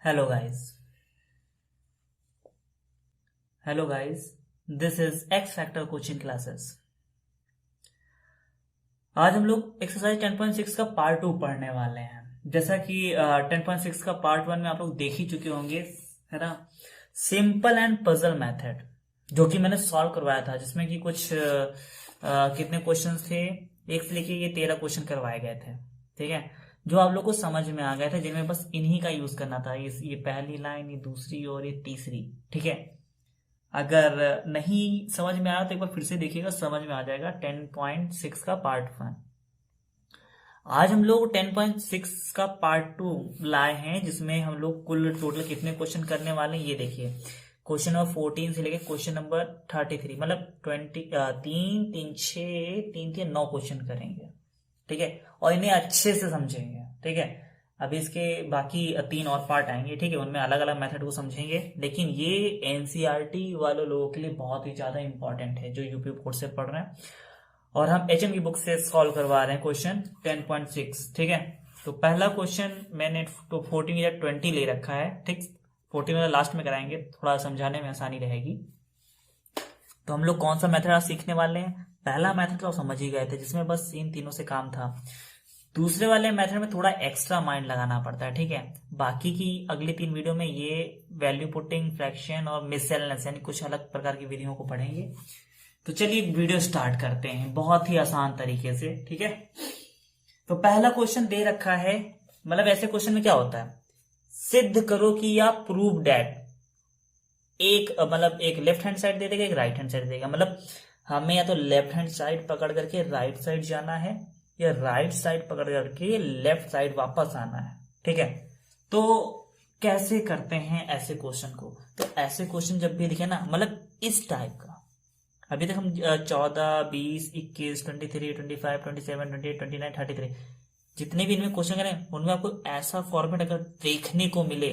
Hello guys hello guys this is x factor coaching classes. आज हम लोग exercise 10.6 का पार्ट 2 पढ़ने वाले हैं। जैसा कि 10.6 का पार्ट 1 में आप लोग देख ही चुके होंगे, है ना। सिंपल एंड पजल मेथड जो कि मैंने सॉल्व करवाया था, जिसमें कि कुछ कितने क्वेश्चंस थे, एक से लेके ये 13 क्वेश्चन करवाए गए थे। ठीक है, जो आप लोग को समझ में आ गए थे, जिनमें बस इन्हीं का यूज करना था। ये पहली लाइन, ये दूसरी और ये तीसरी। ठीक है, अगर नहीं समझ में आया तो एक बार फिर से देखिएगा, समझ में आ जाएगा। 10.6 का पार्ट 1। आज हम लोग 10.6 का पार्ट 2 लाए हैं, जिसमें हम लोग कुल टोटल कितने क्वेश्चन करने वाले हैं ये देखिए। क्वेश्चन नंबर 14 से लेके क्वेश्चन नंबर 33, मतलब 9 क्वेश्चन करेंगे। ठीक है, और इन्हें अच्छे से समझेंगे। ठीक है, अभी इसके बाकी 3 और पार्ट आएंगे। ठीक है, उनमें अलग अलग मेथड को समझेंगे, लेकिन ये एनसीईआरटी वाले लोगों के लिए बहुत ही ज्यादा इंपॉर्टेंट है जो यूपी बोर्ड से पढ़ रहे हैं। और हम एचएम की बुक से सॉल्व करवा रहे हैं क्वेश्चन 10.6। ठीक है, तो पहला क्वेश्चन मैंने तो 14 या 20 ले रखा है। ठीक, 14 वाला लास्ट में कराएंगे, थोड़ा समझाने में आसानी रहेगी। तो हम लोग कौन सा मेथड आज सीखने वाले हैं? पहला मेथड तो आप समझ ही गए थे, जिसमें बस इन तीनों से काम था। दूसरे वाले मेथड में थोड़ा एक्स्ट्रा माइंड लगाना पड़ता है। ठीक है, बाकी की अगली 3 वीडियो में ये वैल्यू पुटिंग, फ्रैक्शन और मिससेलेनियस यानी कुछ अलग प्रकार की विधियों को पढ़ेंगे। तो चलिए वीडियो स्टार्ट करते हैं बहुत ही आसान तरीके से। ठीक है, तो पहला क्वेश्चन दे रखा है, मतलब ऐसे क्वेश्चन में क्या होता है, सिद्ध करो कि या प्रूव डैट। एक लेफ्ट हैंड साइड दे देगा, एक राइट हैंड साइड देगा। मतलब हमें या तो लेफ्ट हैंड साइड पकड़ करके राइट साइड जाना है, या राइट साइड पकड़ करके लेफ्ट साइड वापस आना है। ठीक है, तो कैसे करते हैं ऐसे क्वेश्चन को? तो ऐसे क्वेश्चन जब भी दिखे ना, मतलब इस टाइप का, अभी तक हम 14, 20, 21, 23, 25, 27, 28, 29, 33 जितने भी इनमें क्वेश्चन करें, उनमें आपको ऐसा फॉर्मेट अगर देखने को मिले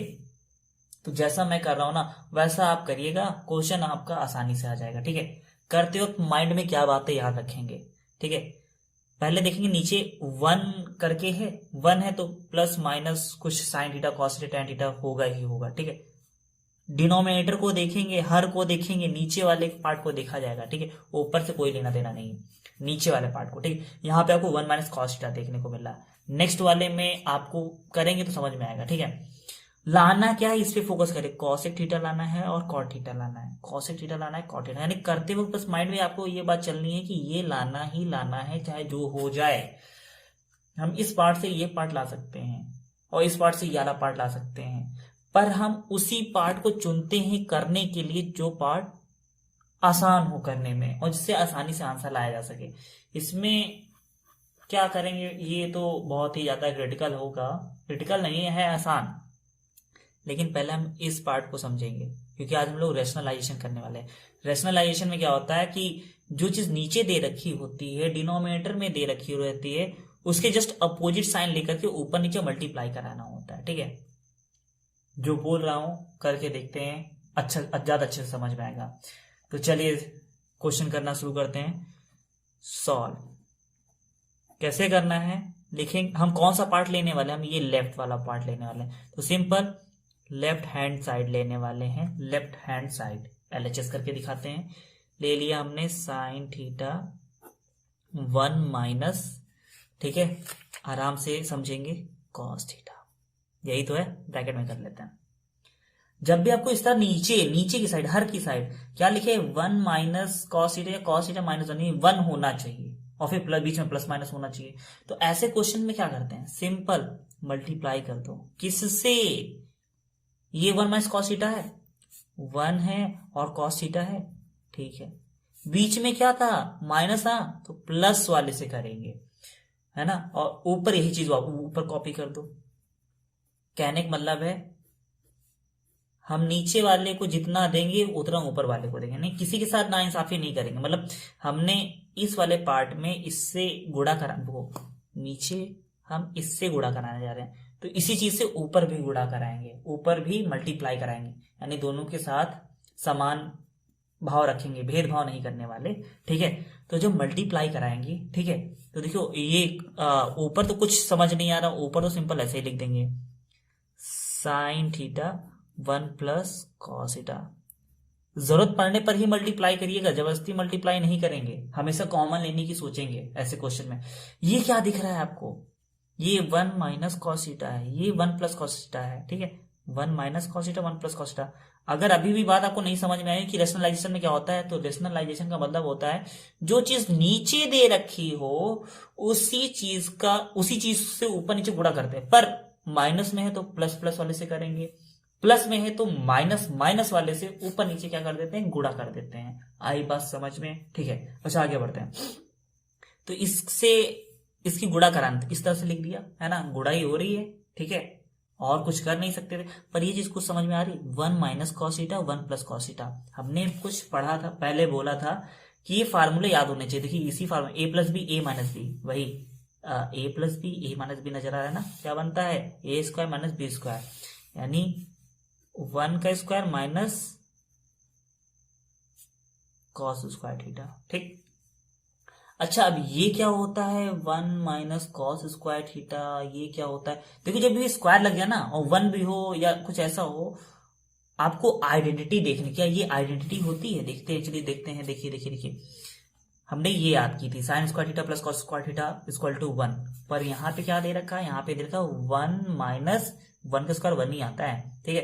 तो जैसा मैं कर रहा हूं ना वैसा आप करिएगा, क्वेश्चन आपका आसानी से आ जाएगा। ठीक है, करते वक्त माइंड में क्या बातें याद रखेंगे। ठीक है, पहले देखेंगे नीचे 1 करके है, 1 है तो प्लस माइनस कुछ sign theta, cos theta, tan theta होगा ही होगा। ठीक है, डिनोमिनेटर को देखेंगे, हर को देखेंगे, नीचे वाले पार्ट को देखा जाएगा। ठीक है, ऊपर से कोई लेना देना नहीं है, नीचे वाले पार्ट को। ठीक है, यहाँ पे आपको 1 माइनस कॉस थीटा देखने को मिल रहा है। नेक्स्ट वाले में आपको करेंगे तो समझ में आएगा। ठीक है, लाना क्या है, इस पे फोकस करें। कॉसेक थीटा लाना है और कॉट थीटा लाना है, कॉसेक थीटा लाना है, कॉट थीटा, यानी करते वक्त बस माइंड में आपको ये बात चलनी है कि ये लाना ही लाना है, चाहे जो हो जाए। हम इस पार्ट से ये पार्ट ला सकते हैं और इस पार्ट से ये वाला पार्ट ला सकते हैं, पर हम उसी पार्ट को चुनते हैं करने के लिए जो पार्ट आसान हो करने में और जिससे आसानी से आंसर लाया जा सके। इसमें क्या करेंगे, ये तो बहुत ही ज्यादा क्रिटिकल होगा, क्रिटिकल नहीं है, आसान। लेकिन पहले हम इस पार्ट को समझेंगे, क्योंकि आज हम लोग रेशनलाइजेशन करने वाले हैं। रेशनलाइजेशन में क्या होता है कि जो चीज नीचे दे रखी होती है, डिनोमिनेटर में दे रखी रहती है, उसके जस्ट अपोजिट साइन लेकर के ऊपर नीचे मल्टीप्लाई कराना होता है। ठीक है, जो बोल रहा हूं करके देखते हैं, अच्छा ज्यादा अच्छे से समझ में आएगा। तो चलिए क्वेश्चन करना शुरू करते हैं। सॉल्व कैसे करना है लिखेंगे, हम कौन सा पार्ट लेने वाले हैं, हम ये लेफ्ट वाला पार्ट लेने वाले हैं। तो सिंपल लेफ्ट हैंड साइड लेने वाले हैं, लेफ्ट हैंड साइड एलएचएस करके दिखाते हैं। ले लिया हमने साइन थीटा 1 माइनस, ठीक है, आराम से समझेंगे, कॉस थीटा, यही तो है, ब्रैकेट में कर लेते हैं। जब भी आपको इस तरह नीचे नीचे की साइड, हर की साइड क्या लिखे, 1 माइनस कॉस थीटा या कॉस थीटा माइनस 1 होना चाहिए, और फिर प्लस, बीच में प्लस माइनस होना चाहिए। तो ऐसे क्वेश्चन में क्या करते हैं, सिंपल मल्टीप्लाई कर दो। किससे? ये 1 माइनस कॉस थीटा है, 1 है और कॉस थीटा है। ठीक है, बीच में क्या था, माइनस था, तो प्लस वाले से करेंगे, है ना। और ऊपर यही चीज ऊपर कॉपी कर दो। कहने का मतलब है हम नीचे वाले को जितना देंगे उतना ऊपर वाले को देंगे, नहीं किसी के साथ नाइंसाफी नहीं करेंगे। मतलब हमने इस वाले पार्ट में इससे गुणा करा, नीचे हम इससे गुणा कराने जा रहे हैं, तो इसी चीज से ऊपर भी गुणा कराएंगे, ऊपर भी मल्टीप्लाई कराएंगे, यानी दोनों के साथ समान भाव रखेंगे, भेदभाव नहीं करने वाले। ठीक है, तो जब मल्टीप्लाई कराएंगे, ठीक है, तो देखो ये ऊपर तो कुछ समझ नहीं आ रहा, ऊपर तो सिंपल ऐसे ही लिख देंगे, sign theta 1 plus cos theta. जरूरत पड़ने पर ही मल्टीप्लाई करिएगा, जबरदस्ती मल्टीप्लाई नहीं करेंगे, हमेशा कॉमन लेने की सोचेंगे ऐसे क्वेश्चन में। ये क्या दिख रहा है आपको, ये 1 माइनस कॉस थीटा है, ये 1 प्लस कॉस थीटा है, ठीक है, 1 minus cos theta 1 plus cos theta. अगर अभी भी बात आपको नहीं समझ में आई कि रेशनलाइजेशन में क्या होता है, तो रेशनलाइजेशन का मतलब होता है जो चीज नीचे दे रखी हो उसी चीज से ऊपर नीचे गुणा करते हैं, पर माइनस में है तो प्लस प्लस वाले से करेंगे, प्लस में है तो माइनस माइनस वाले से ऊपर नीचे क्या कर देते हैं, गुणा कर देते हैं। आई बात समझ में, ठीक है। अच्छा आगे बढ़ते हैं। तो इससे इसकी गुणा करांत इस तरह से लिख दिया है ना, गुणाई हो रही है, ठीक है, और कुछ कर नहीं सकते थे। पर ये चीज कुछ समझ में आ रही, 1 minus cos theta 1 plus cos theta. हमने कुछ पढ़ा था, पहले बोला था कि ये फार्मूले याद होने चाहिए। देखिए इसी फार्मूले ए plus B A minus B, वही ए plus B A minus B नजर आ रहा है ना, क्या बनता है A square minus B square, यानी 1 का square minus cos square theta, ठीक। अच्छा अब ये क्या होता है 1 माइनस कॉस स्क्वायर थीटा, ये क्या होता है, देखो जब ये स्क्वायर लग गया ना और 1 भी हो या कुछ ऐसा हो, आपको आइडेंटिटी देखनी, क्या ये आइडेंटिटी होती है, देखते हैं, चलिए देखते हैं। देखिए देखिए देखिए, हमने ये याद की थी sine square theta plus cos square theta equal to 1, पर यहाँ पे क्या दे रखा है, यहाँ पे दे रखा है 1 माइनस 1 का स्क्वायर 1 ही आता है, ठीक है,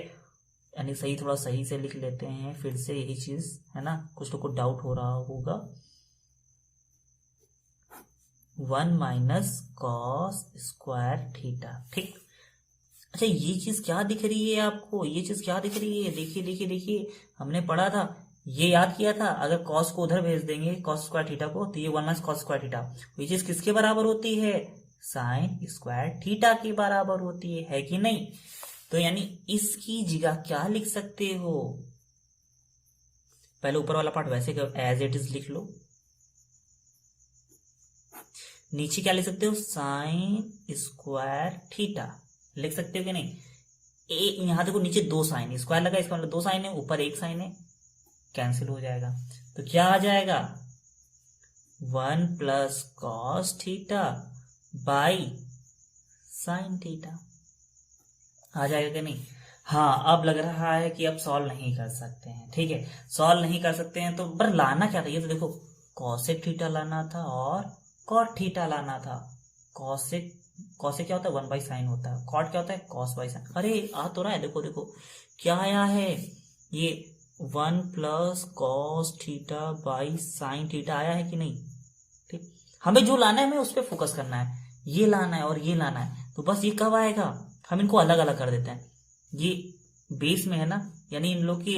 यानी सही, थोड़ा सही से लिख लेते हैं फिर से यही चीज है ना, कुछ लोग को डाउट हो रहा होगा। 1 माइनस कॉस स्क्वायर थीटा, ठीक। अच्छा ये चीज क्या दिख रही है आपको, ये चीज क्या दिख रही है, देखिए देखिए देखिए, हमने पढ़ा था, ये याद किया था, अगर कॉस को उधर भेज देंगे कॉस स्क्वायर थीटा को, तो ये 1 माइनस कॉस स्क्वायर थीटा, ये चीज किसके बराबर होती है, साइन स्क्वायर थीटा के बराबर होती है कि नहीं। तो यानी इसकी जगह क्या लिख सकते हो, पहले ऊपर वाला पार्ट वैसे एज इट इज लिख लो, नीचे क्या लिख सकते हो, साइन स्क्वायर थीटा लिख सकते हो कि नहीं। ए यहां देखो नीचे 2 साइन, स्क्वायर लगा इसका मतलब 2 साइन है, ऊपर 1 साइन है, कैंसिल हो जाएगा, तो क्या आ जाएगा 1 plus cos theta by sine theta, आ जाएगा कि नहीं। हाँ अब लग रहा है कि अब सॉल्व नहीं कर सकते हैं, ठीक है, सॉल्व नहीं कर सकते हैं, तो पर लाना क्या था, ये तो देखो कॉसेक थीटा लाना था और कॉट थीटा लाना था। कॉसेक क्या होता है 1 बाई साइन होता है, कॉट क्या होता है कॉस बाई साइन। अरे आ तो रहा है, देखो देखो क्या आया है, ये 1 plus cos theta by sine theta आया है कि नहीं, ठीक। हमें जो लाना है हमें उस पर फोकस करना है, ये लाना है और ये लाना है, तो बस ये कब आएगा, हम इनको अलग अलग कर देते हैं, ये बेस में है ना, यानी इन लोग की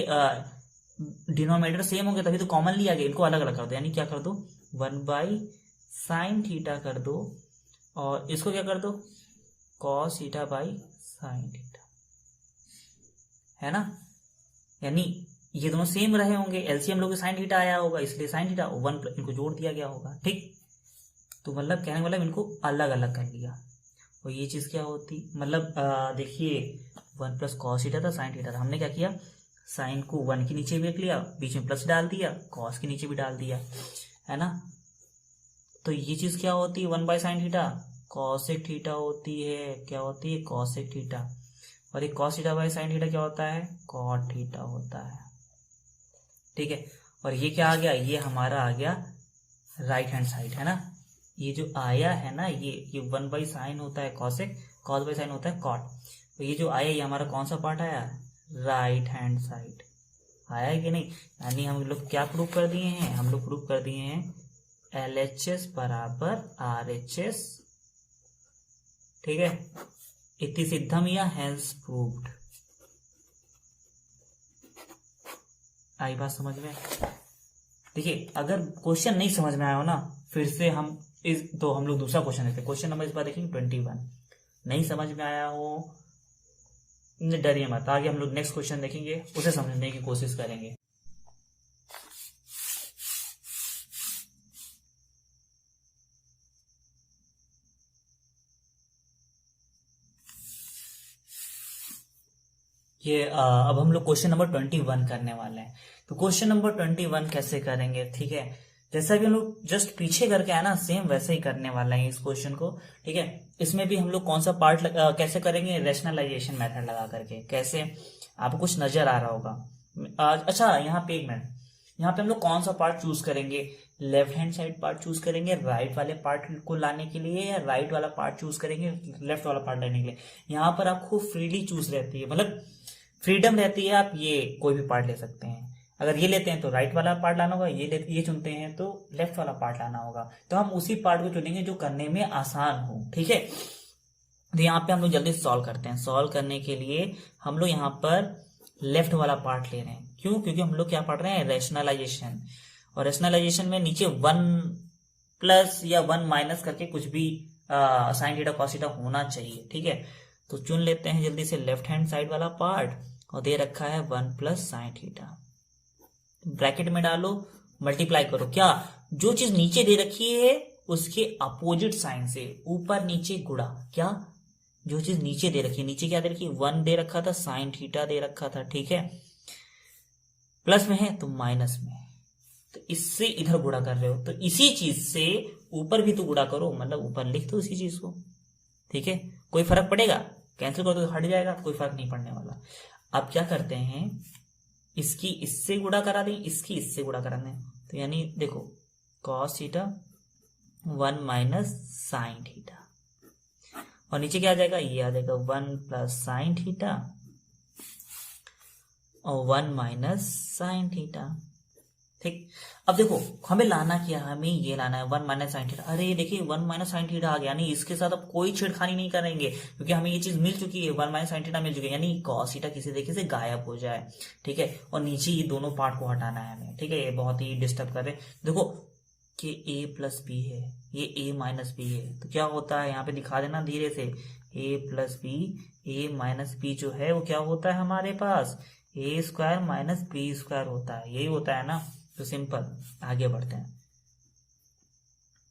डिनोमिनेटर सेम होंगे तभी तो कॉमन लिया गया, इनको अलग अलग कर दो, यानी क्या कर दो 1 बाई साइन थीटा कर दो और इसको क्या कर दो cos theta by sine theta, है ना, यानी ये दोनों सेम रहे होंगे, एलसीएम लोग साइन थीटा आया होगा इसलिए साइन थीटा 1 इनको जोड़ दिया गया होगा, ठीक। तो मतलब कहने वाला इनको अलग अलग कर लिया, और ये चीज क्या होती, मतलब देखिए 1 प्लस कॉस थीटा था साइन थीटा था, हमने क्या किया साइन को 1 के नीचे भी रख लिया, बीच में प्लस डाल दिया, कॉस के नीचे भी डाल दिया, है ना। तो ये चीज क्या होती है 1 by sine theta cosec theta होती है, क्या होती है कॉसेक थीटा, और ये cos theta by sine theta क्या होता है कॉट थीटा होता है, ठीक है। और ये क्या आ गया, ये हमारा आ गया राइट हैंड साइड, है ना, ये जो आया है ना ये 1 बाई साइन होता है कॉसेक, कॉस बाई साइन होता है कॉट, तो ये जो आया ये हमारा कौन सा पार्ट आया, राइट हैंड साइड आया है कि नहीं। यानी हम लोग क्या प्रूव कर दिए हैं, हम लोग प्रूव कर दिए हैं LHS बराबर RHS, ठीक है, इति सिद्धम या हैंस प्रूव्ड। आई बात समझ में। देखिए अगर क्वेश्चन नहीं समझ में आया हो ना, फिर से हम लोग दूसरा क्वेश्चन देखते हैं, क्वेश्चन नंबर इस बार देखेंगे 21, नहीं समझ में आया हो डरिए मत, आगे हम लोग नेक्स्ट क्वेश्चन देखेंगे उसे समझने की कोशिश करेंगे। ये अब हम लोग क्वेश्चन नंबर 21 करने वाले हैं। तो क्वेश्चन नंबर 21 कैसे करेंगे, ठीक है, जैसा भी हम लोग जस्ट पीछे करके आए ना, सेम वैसे ही करने वाला है इस क्वेश्चन को। ठीक है, इसमें भी हम लोग कौन सा पार्ट कैसे करेंगे, रेशनलाइजेशन मेथड लगा करके। कैसे, आपको कुछ नजर आ रहा होगा। अच्छा, यहाँ पे एक मिनट, यहाँ पे हम लोग कौन सा पार्ट चूज करेंगे, left hand side part choose करेंगे राइट वाले पार्ट को लाने के लिए, या राइट वाला पार्ट चूज करेंगे लेफ्ट वाला पार्ट लाने के लिए। यहाँ पर आपको फ्रीली चूज रहती है, मतलब फ्रीडम रहती है, आप ये कोई भी पार्ट ले सकते हैं। अगर ये लेते हैं तो राइट वाला पार्ट लाना होगा, ये चुनते हैं तो लेफ्ट वाला पार्ट लाना होगा। तो हम उसी पार्ट को चुनेंगे जो करने में आसान हो। ठीक है, तो यहाँ पे हम लोग जल्दी सॉल्व करते हैं। सॉल्व करने के लिए हम लोग यहाँ पर लेफ्ट वाला पार्ट ले रहे हैं। क्यों? क्योंकि हम लोग क्या पढ़ रहे हैं, रेशनलाइजेशन। और रेशनलाइजेशन में नीचे 1 प्लस या 1 माइनस करके कुछ भी साइन थीटा कॉस थीटा होना चाहिए। ठीक है, तो चुन लेते हैं जल्दी से लेफ्ट हैंड साइड वाला पार्ट, और दे रखा है 1 प्लस साइन थीटा। ब्रैकेट में डालो, मल्टीप्लाई करो। क्या, जो चीज नीचे दे रखी है उसके अपोजिट साइन से ऊपर नीचे गुणा। क्या, जो चीज नीचे दे रखी है, नीचे क्या दे रखी है, 1 दे रखा था, साइन थीटा दे रखा था। ठीक है, प्लस में है तो माइनस में, तो इससे इधर गुणा कर रहे हो, तो इसी चीज से ऊपर भी तो गुणा करो, मतलब ऊपर लिख दो इसी चीज को। ठीक है, कोई फर्क पड़ेगा, कैंसिल कर दो तो हट जाएगा, कोई फर्क नहीं पड़ने वाला। अब क्या करते हैं, इसकी इससे गुणा करा दें, इसकी इससे गुणा करा दें, तो यानी देखो cos theta 1 minus sine theta, और नीचे क्या आ जाएगा, ये आ जाएगा 1 प्लस साइन थीटा और 1 माइनस साइन थीटा। ठीक, अब देखो हमें लाना क्या है, हमें ये लाना है 1 माइनस साइन थीटा। अरे देखिए 1 माइनस साइन थीटा आ गया, यानी इसके साथ अब कोई छेड़खानी नहीं करेंगे, क्योंकि हमें ये चीज मिल चुकी है, 1 माइनस साइन थीटा मिल चुकी है, यानी कॉस थीटा किसी तरीके से गायब हो जाए। ठीक है, और नीचे ये दोनों पार्ट को हटाना है हमें। ठीक है, ये बहुत ही डिस्टर्ब कर रहे हैं। देखो कि ए प्लस बी है, ये ए माइनस बी है, तो क्या होता है, यहाँ पे दिखा देना धीरे से, ए plus B, A minus B जो है वो क्या होता है हमारे पास, ए स्क्वायर माइनस बी स्क्वायर होता है, यही होता है ना। तो सिंपल, आगे बढ़ते हैं।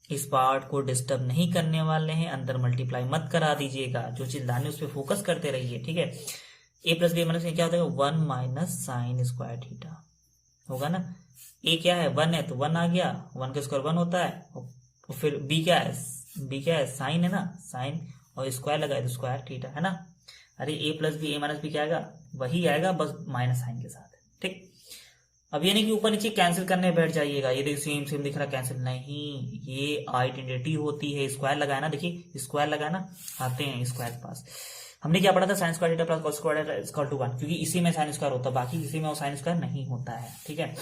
इस पार्ट को डिस्टर्ब नहीं करने वाले हैं, अंदर मल्टीप्लाई मत करा दीजिएगा, जो चीज लानी उस पर फोकस करते रहिए। ठीक है, ए प्लस बी माइनस क्या होता है, 1 माइनस साइन स्क्वायर थीटा होगा ना। ए क्या है, 1 है तो 1 आ गया, 1 का स्क्वायर 1 होता है, और फिर बी क्या है, साइन है ना, साइन, और स्क्वायर लगाए तो स्क्वायर थीटा है ना। अरे ए plus B, A minus B क्या आएगा, वही आएगा, बस माइनस साइन के साथ। ठीक, अब ये नहीं कि ऊपर नीचे कैंसिल करने बैठ जाइएगा, ये देखिए सेम सेम दिख रहा, कैंसिल नहीं, ये आइडेंटिटी होती है। स्क्वायर लगाया ना, देखिए स्क्वायर लगाया ना, आते हैं स्क्वायर के पास। हमने क्या पढ़ा था, sine square theta plus cos square theta equal to 1, क्योंकि इसी में साइन स्क्वायर होता है, बाकी किसी में वो साइन स्क्वायर नहीं होता है। ठीक है,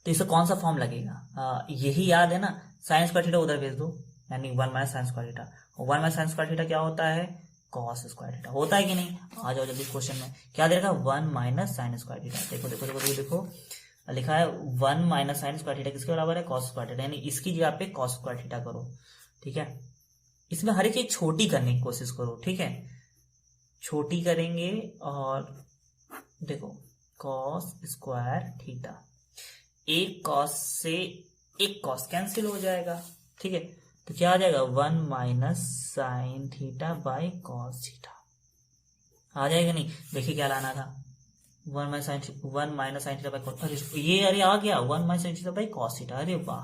तो इसका कौन सा फॉर्म लगेगा, यही याद है ना, साइन स्क्वायर थीटा उधर भेज दो, यानी 1 माइनस साइन स्क्वायर थीटा, और 1 माइनस साइन स्क्वायर थीटा क्या होता है, कॉस स्क्वायर थीटा होता है कि नहीं। आ जाओ जल्दी क्वेश्चन में, क्या देगा, 1 माइनस साइन स्क्वायर थीटा। देखो देखो देखो देखो लिखा है 1 माइनस साइन स्क्वायर थीटा किसके बराबर है, कॉस स्क्वायर थीटा, यानी इसकी जगह पे कॉस स्क्वायर थीटा करो। ठीक है, इसमें हर एक चीज छोटी करने की कोशिश करो। ठीक है, छोटी करेंगे, और देखो कॉस स्क्वायर थीटा, एक कॉस से एक कॉस कैंसिल हो जाएगा। ठीक है, तो क्या आ जाएगा, 1 minus sine theta by cos theta आ जाएगा। नहीं, देखिए क्या लाना था, 1 minus sine theta by cos, ये अरे आ गया 1 minus sine theta by cos theta. अरे वाह,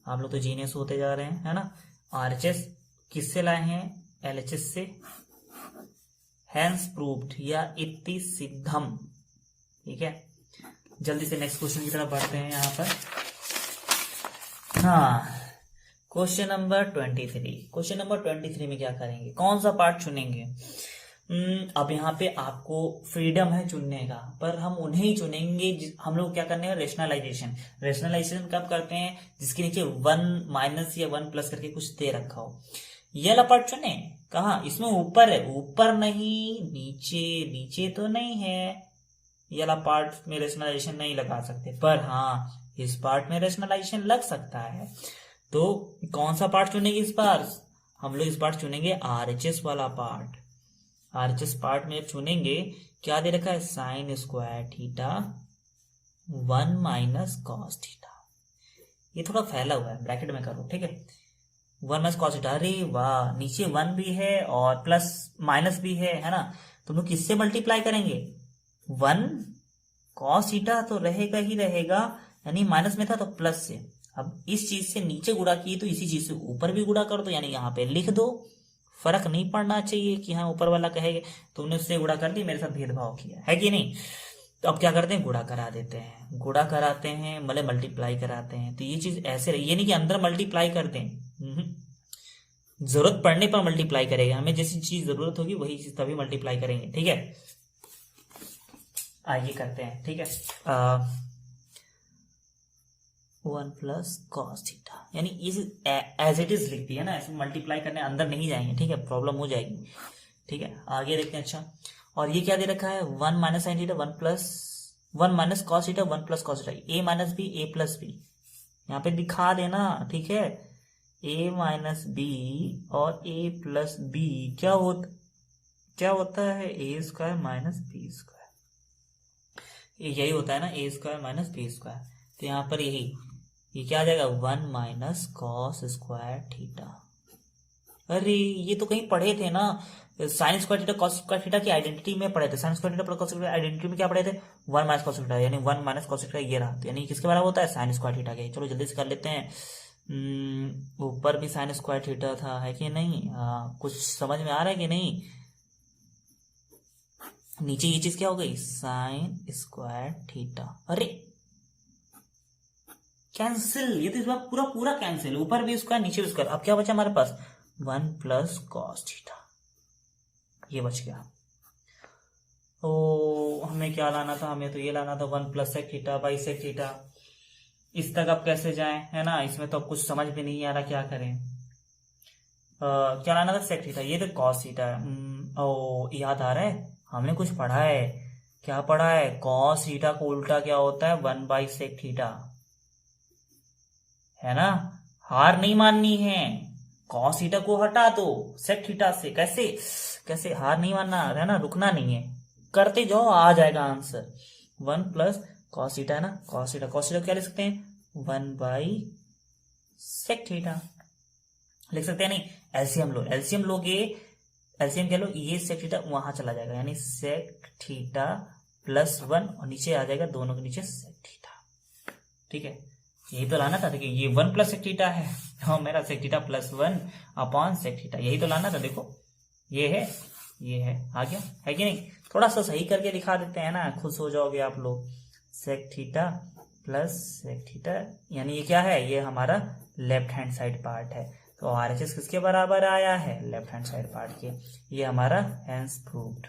आप लोग तो जीनियस होते जा रहे हैं, है ना। आरएचएस किससे लाए हैं, एलएचएस से, हैंस प्रूव्ड या इति सिद्धम। ठीक है, जल्दी से नेक्स्ट क्वेश्चन की तरफ बढ़ते हैं यहाँ पर। हाँ, क्वेश्चन नंबर 23। क्वेश्चन नंबर 23 में क्या करेंगे, कौन सा पार्ट चुनेंगे। अब यहाँ पे आपको फ्रीडम है चुनने का, पर हम उन्हें ही चुनेंगे। हम लोग क्या करने हैं, रेशनलाइजेशन। रेशनलाइजेशन कब करते हैं, जिसके नीचे 1 माइनस या 1 प्लस करके कुछ दे रखा हो। ये वाला पार्ट चुने, कहाँ, इसमें ऊपर है, ऊपर नहीं, नीचे, नीचे तो नहीं है, ये वाला पार्ट में रेशनलाइजेशन नहीं लगा सकते, पर हाँ इस पार्ट में रेशनलाइजेशन लग सकता है। तो कौन सा पार्ट चुनेंगे इस बार, हम लोग इस बार चुनेंगे आरएचएस वाला पार्ट। आरएचएस पार्ट में चुनेंगे, क्या दे रखा है, sign square theta 1 minus cos theta. ये थोड़ा फैला हुआ है, ब्रैकेट में करो। ठीक है, 1 माइनस कॉस थीटा, अरे वाह, नीचे 1 भी है और प्लस माइनस भी है ना। तुम लोग किससे मल्टीप्लाई करेंगे, 1 कॉस थीटा तो रहेगा ही रहेगा, यानी माइनस में था तो प्लस से। अब इस चीज से नीचे गुणा किए तो इसी चीज से ऊपर भी गुणा कर दो, यानी यहाँ पे लिख दो, फर्क नहीं पड़ना चाहिए कि हाँ ऊपर वाला कहेगा तुमने उससे गुणा कर दी, मेरे साथ भेदभाव किया है कि नहीं। तो अब क्या करते हैं, गुणा करा देते हैं, गुणा कराते हैं मतलब मल्टीप्लाई कराते हैं। तो ये चीज ऐसे रही, ये नहीं कि अंदर मल्टीप्लाई कर दें, जरूरत पड़ने पर मल्टीप्लाई करेगा, हमें जैसी चीज जरूरत होगी वही चीज तभी मल्टीप्लाई करेंगे, ठीक है। आइए करते हैं, ठीक है। 1 प्लस कॉस थीटा, यानी इस एज इट इज लिख दिया ना, ऐसे मल्टीप्लाई करने अंदर नहीं जाएंगे, ठीक है, प्रॉब्लम हो जाएगी, ठीक है। आगे देखते हैं। अच्छा, और ये क्या दे रखा है, 1 minus sine theta 1 minus cos theta 1 plus cos theta, A minus B A plus B, यहाँ पे दिखा देना, ठीक है। ए माइनस बी और ए प्लस बी क्या होता है, A square minus B square, यही होता है ना, ए स्क्वायर माइनस बी स्क्वायर। तो यहाँ पर ये क्या आ जाएगा, 1 माइनस कॉस स्क्वायर थीटा। अरे ये तो कहीं पढ़े थे ना, sign square theta cos square theta की आइडेंटिटी में पढ़े थे। Sign square theta plus cos square identity में क्या पढ़े थे, 1 माइनस कॉस थीटा, यानी 1 माइनस कॉस थीटा ये रहा, तो यानी किसके बराबर होता है, साइन स्क्वायर थीटा के। चलो जल्दी से कर लेते हैं। ऊपर भी साइन स्क्वायर थीटा था, है कि नहीं, कुछ समझ में आ रहा है कि नहीं। नीचे ये चीज क्या हो गई, साइन स्क्वायर थीटा, अरे कैंसिल, ये तो इस बार पूरा पूरा कैंसिल, ऊपर भी स्क्वायर नीचे भी स्क्वायर। अब क्या बचा हमारे पास, 1 प्लस कॉस थीटा, ये बच गया। तो हमें क्या लाना था, हमें तो ये लाना था 1 plus sec theta by sec theta. इस तक अब कैसे जाएं, है ना, इसमें तो अब कुछ समझ में नहीं आ रहा, क्या करें। क्या लाना था, सेक थीटा, ये तो कॉस थीटा है। ओ याद आ रहा है, हमने कुछ पढ़ा है, क्या पढ़ा है, कॉस थीटा को उल्टा क्या होता है, 1 बाई सेक थीटा, है ना। हार नहीं माननी है, कॉस थीटा को हटा दो सेक थीटा से, कैसे हार नहीं मानना है ना, रुकना नहीं है, करते जाओ, आ जाएगा आंसर। 1 प्लस कॉस थीटा है ना, कॉस थीटा क्या लिख सकते हैं, 1 बाई सेक थीटा लिख सकते हैं। नहीं, एलसीएम लोगे, एलसीएम क्या लो, ये सेक थीटा वहां चला जाएगा, यानी सेक थीटा प्लस 1 और नीचे आ जाएगा दोनों के नीचे सेक थीटा, ठीक है। यही तो लाना था, देखिए ये 1 प्लस सेक थीटा है और मेरा sec theta plus 1 upon sec theta, यही तो लाना था। देखो ये है आ गया, है कि नहीं। थोड़ा सा सही करके दिखा देते हैं ना, खुश हो जाओगे आप लोग। Sec theta plus sec theta, यानी ये क्या है, ये हमारा लेफ्ट हैंड साइड पार्ट है। तो आरएचएस किसके बराबर आया है, लेफ्ट हैंड साइड पार्ट के। ये हमारा हेंस प्रूव्ड,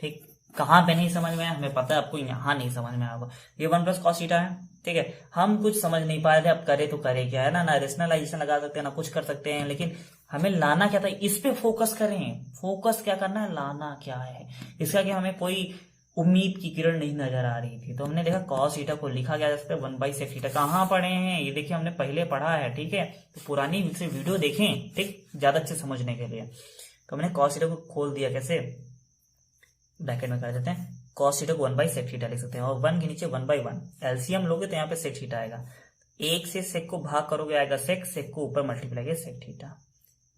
ठीक। कहाँ पे नहीं समझ में आया, हमें पता है आपको यहाँ नहीं समझ में आएगा। ये 1 प्लस कॉस थीटा है, ठीक है। हम कुछ समझ नहीं पा रहे थे, अब करे तो करे क्या, है ना रेशनलाइजेशन लगा सकते हैं ना कुछ कर सकते हैं, लेकिन हमें लाना क्या था, इस पे फोकस करें। फोकस क्या करना है, लाना क्या है, इसका कि हमें कोई उम्मीद की किरण नहीं नजर आ रही थी। तो हमने देखा कॉस थीटा को लिखा जा सकता है 1 बाई सेक थीटा। कहाँ पढ़े हैं, ये देखिए हमने पहले पढ़ा है, ठीक है। तो पुरानी से वीडियो देखें, ठीक, ज्यादा अच्छे समझने के लिए। तो हमने कॉस थीटा को खोल दिया, कैसे, ब्रैकेट में कर देते हैं, कॉस थीटा को 1 बाई सेक थीटा लिख सकते हैं, और 1 के नीचे 1 बाई 1 एलसीएम लोगे तो यहाँ पे सेक थीटा आएगा। 1 से सेक को भाग करोगे आएगा सेक को ऊपर मल्टीप्लाई सेक थीटा,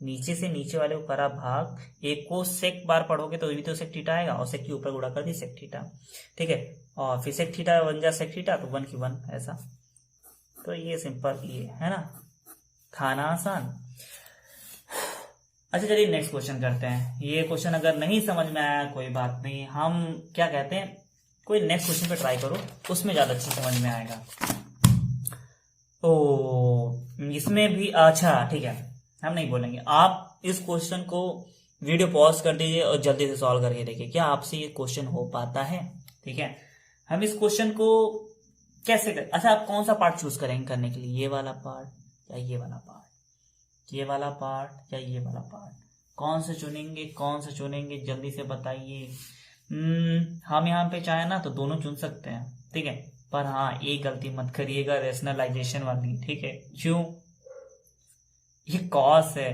नीचे से नीचे वाले को करा भाग, 1 को सेक बार पढ़ोगे तो भी तो सेक थीटा आएगा, और सेक के ऊपर गुणा कर दी सेक थीटा, ठीक है। और फिर सेक थीटा बन जाए सेक थीटा, तो 1 की 1 ऐसा। तो ये सिंपल, ये है ना, था ना आसान। अच्छा चलिए नेक्स्ट क्वेश्चन करते हैं। ये क्वेश्चन अगर नहीं समझ में आया कोई बात नहीं, हम क्या कहते हैं, कोई नेक्स्ट क्वेश्चन पे ट्राई करो, उसमें ज्यादा अच्छी समझ में आएगा। ओ इसमें भी अच्छा, ठीक है, हम नहीं बोलेंगे। आप इस क्वेश्चन को वीडियो पॉज कर दीजिए और जल्दी से सॉल्व करके देखिए क्या आपसे ये क्वेश्चन हो पाता है, ठीक है। हम इस क्वेश्चन को कैसे करें, अच्छा आप कौन सा पार्ट चूज करेंगे करने के लिए, ये वाला पार्ट या ये वाला पार्ट, ये वाला पार्ट या ये वाला पार्ट, कौन से चुनेंगे जल्दी से बताइए। हम यहाँ पे चाहे ना तो दोनों चुन सकते हैं, ठीक है, पर हाँ एक गलती मत करिएगा, रेशनलाइजेशन वाली, ठीक है। क्यों, ये कॉस है,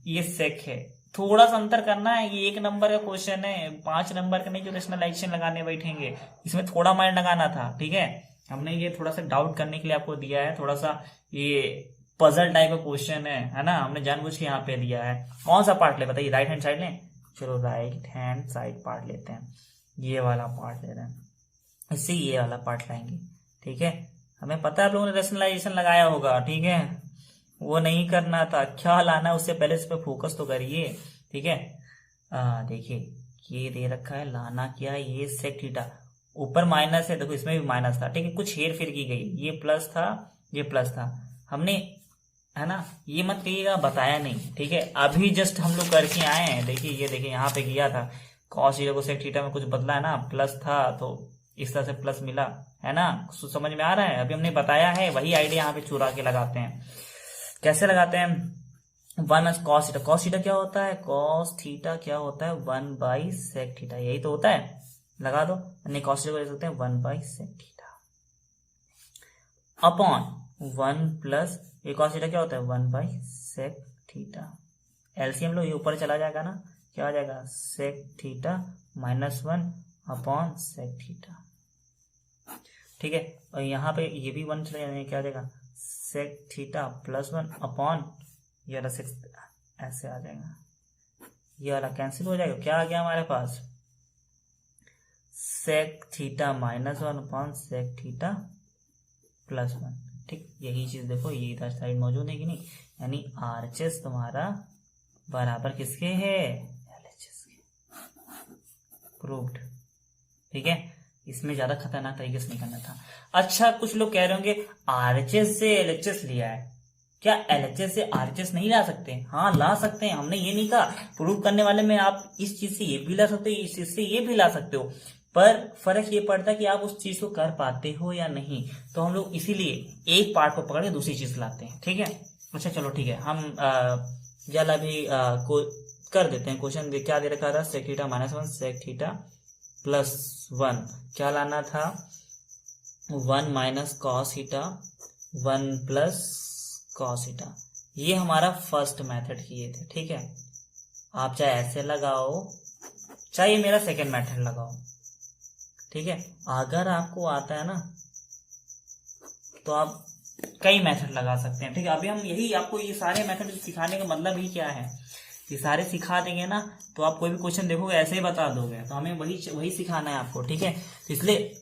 ये सेक है, थोड़ा सा अंतर करना है। ये 1 नंबर का क्वेश्चन है, 5 नंबर का नहीं जो रेशनलाइजेशन लगाने बैठेंगे, इसमें थोड़ा माइंड लगाना था, ठीक है। हमने ये थोड़ा सा डाउट करने के लिए आपको दिया है, थोड़ा सा ये पजल टाइप का क्वेश्चन है ना, हमने जानबूझ के यहाँ पे दिया है। कौन सा पार्ट ले बताइए, राइट हैंड साइड लें, चलो राइट हैंड साइड पार्ट लेते हैं, ये वाला पार्ट ले रहे हैं, इससे ये वाला पार्ट लाएंगे। ठीक है, हमें पता है आप लोगों ने रेशनलाइजेशन लगाया होगा। ठीक है, वो नहीं करना था, क्या लाना है उससे पहले इस पर फोकस तो करिए। ठीक है, देखिए ये दे रखा है, लाना क्या है, ये सेक थीटा, ऊपर माइनस है, देखो इसमें भी माइनस था। ठीक है, कुछ हेर फेर की गई, ये प्लस था, ये प्लस था, हमने, है ना, ये मत कहिएगा बताया नहीं। ठीक है, अभी जस्ट हम लोग करके आए हैं। देखिए ये देखिए यहाँ पे किया था, कॉस जीरो को सेक थीटा में कुछ बदला है ना, प्लस था तो इस तरह से प्लस मिला, है ना, समझ में आ रहा है। अभी हमने बताया है, वही आइडिया यहाँ पे चुरा के लगाते हैं। कैसे लगाते हैं, one cos theta, cos theta क्या होता है, कॉस थीटा क्या होता है, 1 सेक थीटा, यही तो होता है, लगा दो। नहीं, कॉस थीटा को लिख सकते हैं 1 सेक थीटा अपॉन 1 प्लस, ये कॉस थीटा क्या होता है, 1 सेक थीटा, एलसीएम लो, ये ऊपर चला जाएगा ना, क्या आ जाएगा, sec theta -1 upon sec theta. ठीक है, और यहाँ पे ये भी 1 चला जाएगा, क्या आ जाएगा, सेक थीटा +1 अपॉन ये वाला 6, ऐसे आ जाएगा, ये वाला कैंसिल हो जाएगा, क्या आ गया हमारे पास, sec theta -1 upon sec theta +1। ठीक, यही चीज देखो ये इधर साइड मौजूद है कि नहीं, यानी आरएचएस तुम्हारा बराबर किसके है, एलएचएस के, प्रूव्ड। ठीक है, इसमें ज्यादा खतरनाक तरीके से नहीं करना था। अच्छा, कुछ लोग कह रहे होंगे आरएचएस से एलएचएस लिया है, क्या एलएचएस से आरएचएस नहीं ला सकते? हाँ ला सकते हैं, हमने ये नहीं कहा, प्रूव करने वाले में आप इस चीज से ये भी ला सकते हो, इस चीज से ये भी ला सकते हो, पर फर्क ये पड़ता है कि आप उस चीज को कर पाते हो या नहीं। तो हम लोग इसीलिए एक पार्ट को पकड़ के दूसरी चीज लाते हैं। ठीक है, अच्छा चलो ठीक है, हम जल अभी को कर देते हैं। क्वेश्चन क्या दे रखा था, सेक थीटा -1 सेक थीटा +1, क्या लाना था, 1 minus cos theta 1 plus cos theta, ये हमारा फर्स्ट मेथड किए थे। ठीक है, आप चाहे ऐसे लगाओ, चाहे मेरा सेकेंड मेथड लगाओ। ठीक है, अगर आपको आता है ना तो आप कई मेथड लगा सकते हैं। ठीक है, अभी हम यही आपको ये सारे मेथड सिखाने का मतलब ही क्या है, ये सारे सिखा देंगे ना तो आप कोई भी क्वेश्चन देखोगे ऐसे ही बता दोगे, तो हमें वही सिखाना है आपको। ठीक है, तो इसलिए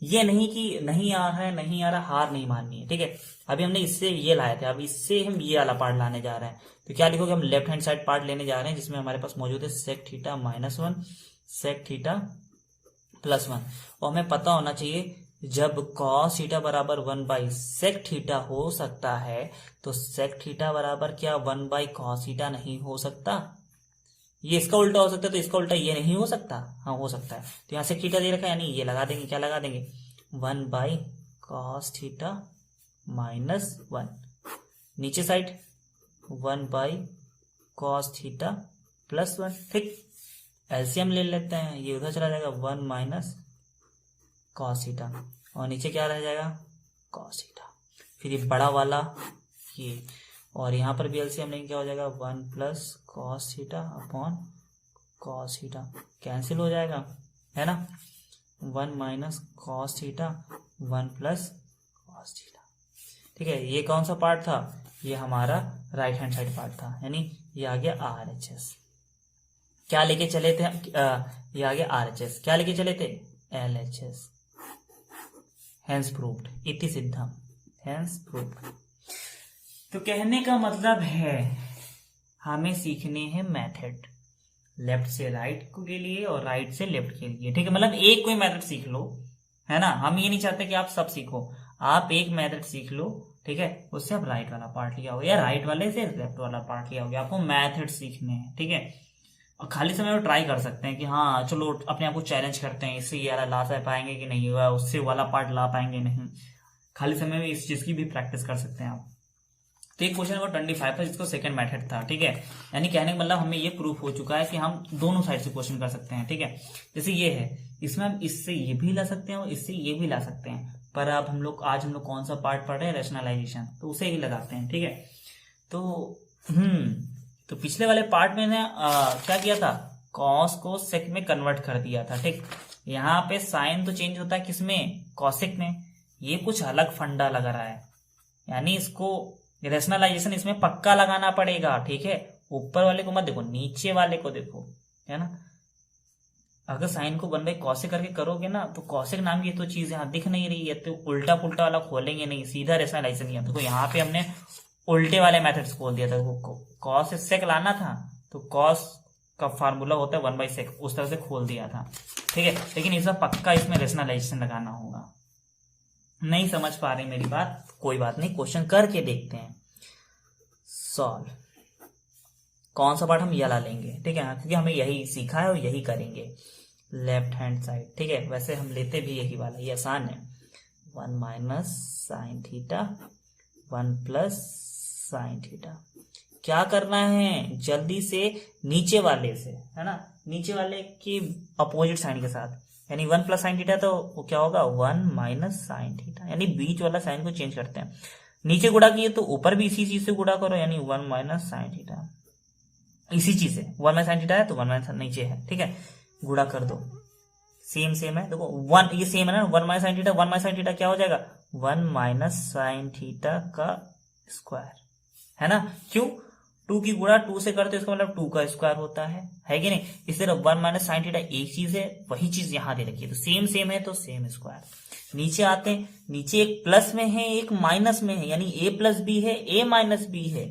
ये नहीं कि नहीं आ रहा है, नहीं आ रहा, हार नहीं माननी है। ठीक है, अभी हमने इससे ये लाए थे, अब इससे हम ये वाला पार्ट लाने जा रहे हैं। तो क्या लिखोगे, हम लेफ्ट हैंड साइड पार्ट लेने जा रहे हैं जिसमें हमारे पास मौजूद है सेक थीटा -1 सेक थीटा +1, और हमें पता होना चाहिए जब कॉस थीटा बराबर 1 सेक थीटा हो सकता है तो सेक थीटा बराबर क्या 1 कॉस थीटा नहीं हो सकता, ये इसका उल्टा हो सकता है तो इसका उल्टा ये नहीं हो सकता, हाँ हो सकता है। तो यहाँ से थीटा दे रखा है, यानी ये लगा देंगे, क्या लगा देंगे, 1 कॉस थीटा -1, नीचे साइड 1 कॉस थीटा +1। ठीक, एलसीएम ले लेते हैं, ये उधर चला जाएगा 1 माइनस कॉस थीटा, और नीचे क्या रह जाएगा, कॉस थीटा, फिर ये बड़ा वाला ये, और यहाँ पर भी एलसीएम लेंगे, क्या हो जाएगा 1 plus cos theta upon cos theta, cancel हो जाएगा, है ना, 1 minus cos theta 1 plus cos theta. ठीक है, ये कौन सा पार्ट था, ये हमारा राइट हैंड साइड पार्ट था, यानी ये आ गया आरएचएस। क्या लेके चले थे, ये आ गया आरएचएस, क्या लेके चले थे, एलएचएस, हेंस प्रूव्ड, इति सिद्धम, हेंस प्रूव्ड। तो कहने का मतलब है हमें सीखने हैं मेथड, लेफ्ट से राइट के लिए और राइट से लेफ्ट के लिए। ठीक है, मतलब एक कोई मेथड सीख लो, है ना, हम ये नहीं चाहते कि आप सब सीखो, आप एक मेथड सीख लो। ठीक है, उससे आप राइट वाला पार्ट लिया होगा या राइट वाले से लेफ्ट वाला पार्ट लिया होगा, आपको मेथड सीखने हैं। ठीक है, और खाली समय में ट्राई कर सकते हैं कि हाँ चलो अपने आप को चैलेंज करते हैं, इससे ये वाला ला पाएंगे कि नहीं, हुआ उससे वाला पार्ट ला पाएंगे नहीं, खाली समय में इस चीज की भी प्रैक्टिस कर सकते हैं आप। तो एक क्वेश्चन नंबर 25 था जिसको सेकंड मेथड था। ठीक है, यानी कहने का मतलब हमें ये प्रूफ हो चुका है कि हम दोनों साइड से क्वेश्चन कर सकते हैं। ठीक है, जैसे ये है, इसमें हम इससे ये भी ला सकते हैं और इससे ये भी ला सकते हैं, पर अब आज हम लोग कौन सा पार्ट पढ़ रहे हैं, रैशनलाइजेशन, तो उसे ही लगाते हैं। ठीक है, तो पिछले वाले पार्ट में ने क्या किया था, कॉस को सेक में कन्वर्ट कर दिया था। ठीक, यहाँ पे साइन तो चेंज होता है किसमें, कॉसेक में, ये कुछ अलग फंडा लग रहा है, यानी इसको रैशनलाइजेशन इसमें पक्का लगाना पड़ेगा। ठीक है, ऊपर वाले को मत देखो, नीचे वाले को देखो, है ना, अगर साइन को 1 बाई कॉसेक करके करोगे ना तो कॉसेक नाम की तो चीज यहाँ दिख नहीं रही है, तो उल्टा पुल्टा वाला खोलेंगे नहीं, सीधा रेशनलाइजेशन किया। देखो यहाँ पे हमने उल्टे वाले मेथड्स खोल दिया था। कॉस सेक लाना था तो कॉस का फार्मूला होता है 1 बाई सेक, उस तरह से खोल दिया था, ठीक है। लेकिन इसमें पक्का इसमें रेशनलाइजेशन लगाना होगा। नहीं समझ पा रहे मेरी बात, कोई बात नहीं, क्वेश्चन करके देखते हैं। सॉल्व कौन सा पार्ट हम ये ला लेंगे, ठीक है, क्योंकि हमें यही सीखा है और यही करेंगे। लेफ्ट हैंड साइड, ठीक है, वैसे हम लेते भी यही वाला, ये आसान है। 1 minus sine theta 1 plus sine theta. क्या करना है, जल्दी से नीचे वाले से, है ना, नीचे वाले की अपोजिट साइन के साथ, यानी 1 प्लस साइन थीटा तो वो क्या होगा 1 माइनस साइन थीटा, यानी बीच वाला साइन को चेंज करते हैं। नीचे गुणा किए तो ऊपर भी इसी चीज से गुणा करो, यानी 1 माइनस साइन थीटा, इसी चीज से 1 माइनस साइन थीटा है तो 1 माइनस नीचे है, ठीक है, गुणा कर दो। सेम है, देखो 1 ये सेम है ना, 1 minus sine theta 1 minus sine theta क्या हो जाएगा 1 माइनस साइन थीटा का स्क्वायर, है ना। क्यों, 2 की गुणा 2 से करते इसका मतलब 2 का स्क्वायर होता है कि नहीं। इस तरह 1 माइनस साइन थीटा एक चीज है, वही चीज यहां दे रखी है, तो सेम है तो सेम स्क्वायर। नीचे आते हैं, नीचे एक प्लस में है एक माइनस में है, यानी a प्लस बी है a माइनस बी है,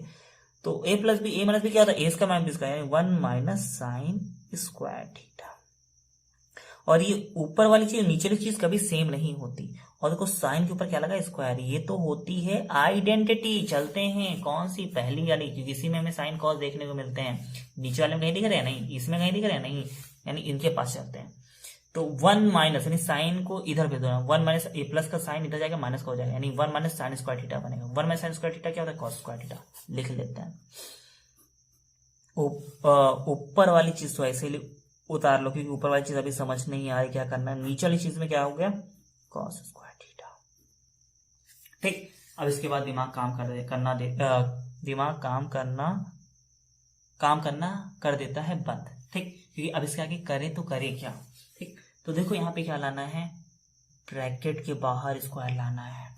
तो a plus B a minus B क्या होता है, a इसका माइनस इसका, यानी 1 माइनस साइन स्क्वायर थीटा। और ये ऊपर वाली चीज नीचे वाली चीज कभी सेम नहीं होती। और देखो साइन के ऊपर क्या लगा स्क्वायर, ये तो होती है आइडेंटिटी। चलते हैं कौन सी, पहली वाली, क्योंकि इसी में हमें साइन कॉस देखने को मिलते हैं। नीचे वाले में कहीं दिख रहे हैं, नहीं, इसमें कहीं दिख रहे हैं, नहीं, यानी इनके पास चलते हैं। तो 1 माइनस, यानी साइन को इधर भेज दो, 1 माइनस ए प्लस का साइन इधर जाएगा माइनस का हो जाएगा, यानी 1 माइनस साइन स्क्वायर थीटा बनेगा। 1 माइनस साइन स्क्वायर थीटा क्या होता है, कॉस स्क्वायर थीटा, लिख लेते हैं। ऊपर वाली चीज तो ऐसे उतार लो, क्योंकि ऊपर वाली चीज अभी समझ नहीं आ रही क्या करना है। नीचे वाली चीज में क्या हो गया, कॉस स्क्वायर थीटा, ठीक। अब इसके बाद दिमाग काम दिमाग काम करना कर देता है बंद, ठीक, क्योंकि अब इसके आगे करे तो करे क्या, ठीक। तो देखो यहाँ पे क्या लाना है, ब्रैकेट के बाहर स्क्वायर लाना है,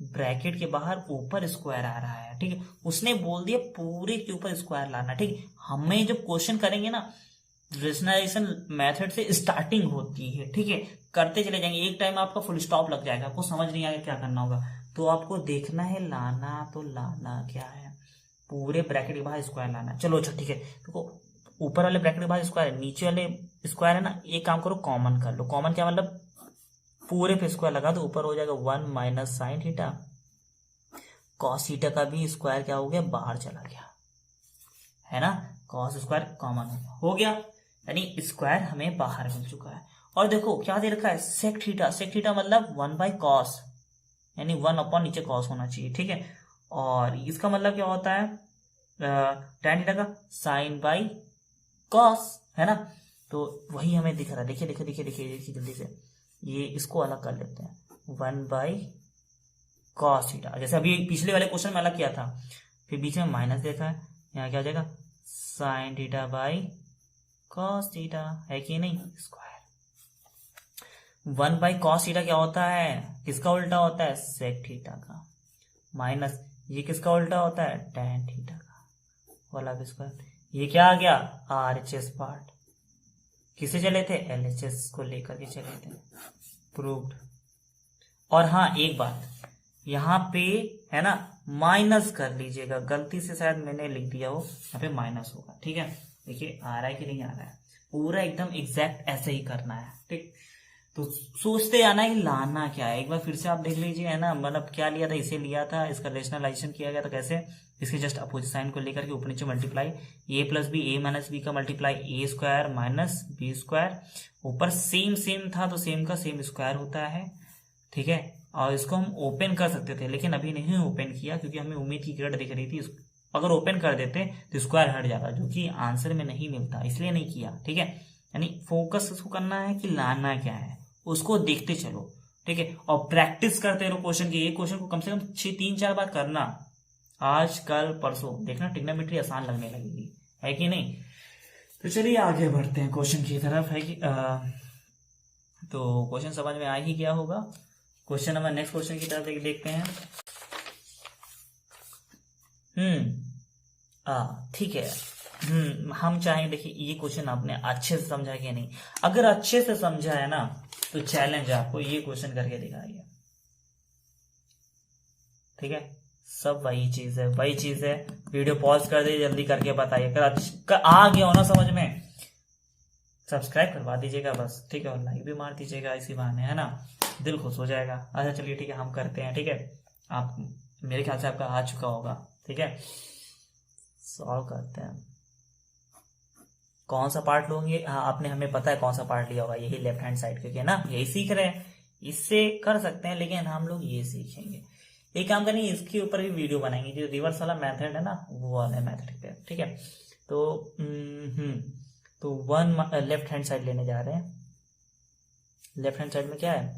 ब्रैकेट के बाहर ऊपर स्क्वायर आ रहा है, ठीक है। उसने बोल दिया पूरे के ऊपर स्क्वायर लाना, ठीक। हमें जब क्वेश्चन करेंगे ना, रेशनलाइजेशन मेथड से स्टार्टिंग होती है, ठीक है, करते चले जाएंगे, एक टाइम आपका फुल स्टॉप लग जाएगा, आपको समझ नहीं आएगा क्या करना होगा। तो आपको देखना है लाना, तो लाना क्या है, पूरे ब्रैकेट के बाहर स्क्वायर लाना। चलो अच्छा ठीक है, देखो ऊपर वाले ब्रैकेट के बाहर स्क्वायर है, नीचे वाले स्क्वायर है ना, एक काम करो कॉमन कर लो। कॉमन क्या मतलब, पूरे पे स्क्वायर लगा दो, ऊपर हो जाएगा 1 minus sine theta, cos theta का भी स्क्वायर क्या हो गया, बाहर चला गया, है ना, कॉस स्क्वायर कॉमन हो गया, यानी स्क्वायर हमें बाहर मिल चुका है। और देखो क्या दे रखा है, सेक थीटा, सेक थीटा मतलब 1 बाई कॉस, यानी 1 अपॉन नीचे कॉस होना चाहिए, ठीक है। और इसका मतलब क्या होता है, tan थीटा का साइन बाई कॉस, है ना। तो वही हमें दिख रहा है, देखिए देखिए देखिए देखिए देखिए जल्दी से, ये इसको अलग कर लेते हैं, 1 बाई कॉस थीटा, जैसे अभी पिछले वाले क्वेश्चन में अलग किया था, फिर बीच में माइनस देखा है, यहाँ क्या हो जाएगा sign theta by cos theta, है कि नहीं, स्क्वायर। 1 बाई कॉस थीटा क्या होता है, किसका उल्टा होता है, सेक थीटा का, माइनस ये किसका उल्टा होता है, टैन थीटा का वाला स्क्वायर। ये क्या आ गया, RHS पार्ट, किसे चले थे, LHS को लेकर के चले थे, प्रूव्ड। और हाँ एक बात, यहाँ पे है ना माइनस कर लीजिएगा, गलती से शायद मैंने लिख दिया हो, यहाँ पे माइनस होगा, ठीक है। देखिए आ रहा है कि नहीं आ रहा है, पूरा एकदम एग्जैक्ट ऐसे ही करना है, ठीक। तो सोचते आना है लाना क्या है, एक बार फिर से आप देख लीजिए, है ना, मतलब क्या लिया था, इसे लिया था, इसका रेशनलाइजेशन किया गया था कैसे, इसके जस्ट अपोजिट साइन को लेकर के ऊपर नीचे multiply, a plus B a minus B का multiply a square minus B square, ऊपर सेम था तो सेम का सेम स्क्वायर होता है, ठीक है। और इसको हम ओपन कर सकते थे, लेकिन अभी नहीं ओपन किया, क्योंकि हमें उम्मीद की ग्रेड दिख रही थी, अगर ओपन कर देते तो स्क्वायर हट जाता, जो कि आंसर में नहीं मिलता, इसलिए नहीं किया, ठीक है। यानी फोकस उसको करना है कि लाना क्या है, उसको देखते चलो, ठीक है, और प्रैक्टिस करते रहो क्वेश्चन की। एक क्वेश्चन को कम से कम 3-4 बार करना, आज कल परसों, देखना ट्रिग्नोमेट्री आसान लगने लगेगी, है कि नहीं। तो चलिए आगे बढ़ते हैं क्वेश्चन की तरफ, है कि तो क्वेश्चन समझ में आ ही गया होगा। क्वेश्चन नंबर नेक्स्ट क्वेश्चन की तरफ देखते हैं। ठीक है, हम चाहेंगे, देखिए ये क्वेश्चन आपने अच्छे से समझा कि नहीं। अगर अच्छे से समझा है ना तो चैलेंज आपको ये क्वेश्चन करके दिखाइए, ठीक है। सब वही चीज है, वही चीज है। वीडियो पॉज कर दीजिए, जल्दी करके बताइए। अगर आ गया हो ना समझ में, सब्सक्राइब करवा दीजिएगा बस, ठीक है। और लाइक भी मार दीजिएगा इसी बहाने, है ना, दिल खुश हो जाएगा। अच्छा चलिए ठीक है, हम करते हैं, ठीक है। आप मेरे ख्याल से आपका आ चुका होगा, ठीक है। सॉल्व करते हैं। कौन सा पार्ट लोगे? हाँ, आपने हमें पता है कौन सा पार्ट लिया होगा, यही लेफ्ट हैंड साइड, क्योंकि ना यही सीख रहे हैं। इससे कर सकते हैं, लेकिन हम लोग ये सीखेंगे। एक काम करेंगे, इसके ऊपर भी वीडियो बनाएंगे, जो रिवर्स वाला मेथड है ना, वो वाला मेथड पे, ठीक है। तो वन लेफ्ट हैंड साइड लेने जा रहे हैं। लेफ्ट हैंड साइड में क्या है?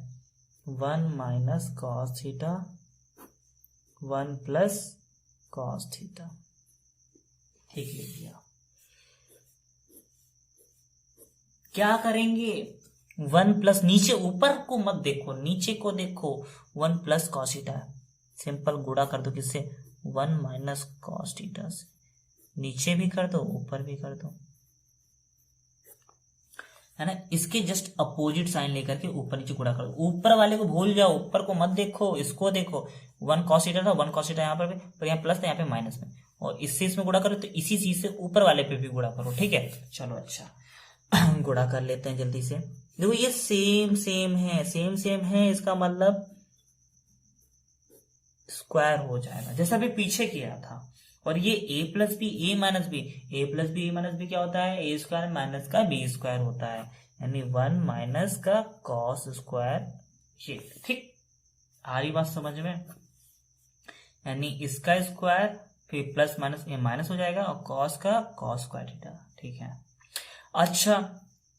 1 minus cos theta 1 plus cos theta, ठीक लिख दिया। क्या करेंगे? 1 प्लस, नीचे ऊपर को मत देखो, नीचे को देखो। 1 प्लस कॉस थीटा, सिंपल गुणा कर दो किससे? 1 माइनस कॉस थीटा से। नीचे भी कर दो, ऊपर भी कर दो, है ना। इसके जस्ट अपोजिट साइन लेकर के ऊपर नीचे गुणा कर दो। ऊपर वाले को भूल जाओ, ऊपर को मत देखो, इसको देखो। 1 कॉस थीटा था, 1 कॉस थीटा यहाँ पर यहाँ प्लस था, यहाँ पे माइनस में, और इससे इसमें गुणा करो तो इसी चीज से ऊपर वाले पे भी गुणा करो, ठीक है। चलो अच्छा गुणा कर लेते हैं जल्दी से। देखो ये सेम सेम है, सेम सेम है, इसका मतलब स्क्वायर हो जाएगा, जैसा भी पीछे किया था। और ये a plus B A minus B, A plus B A minus B क्या होता है? ए स्क्वायर माइनस का बी स्क्वायर होता है, यानी 1 माइनस का कॉस स्क्वायर, ये ठीक। आ रही बात समझ में? यानी इसका स्क्वायर फिर प्लस माइनस ये माइनस हो जाएगा, और कॉस का कॉस स्क्वायर थीटा, ठीक है। अच्छा,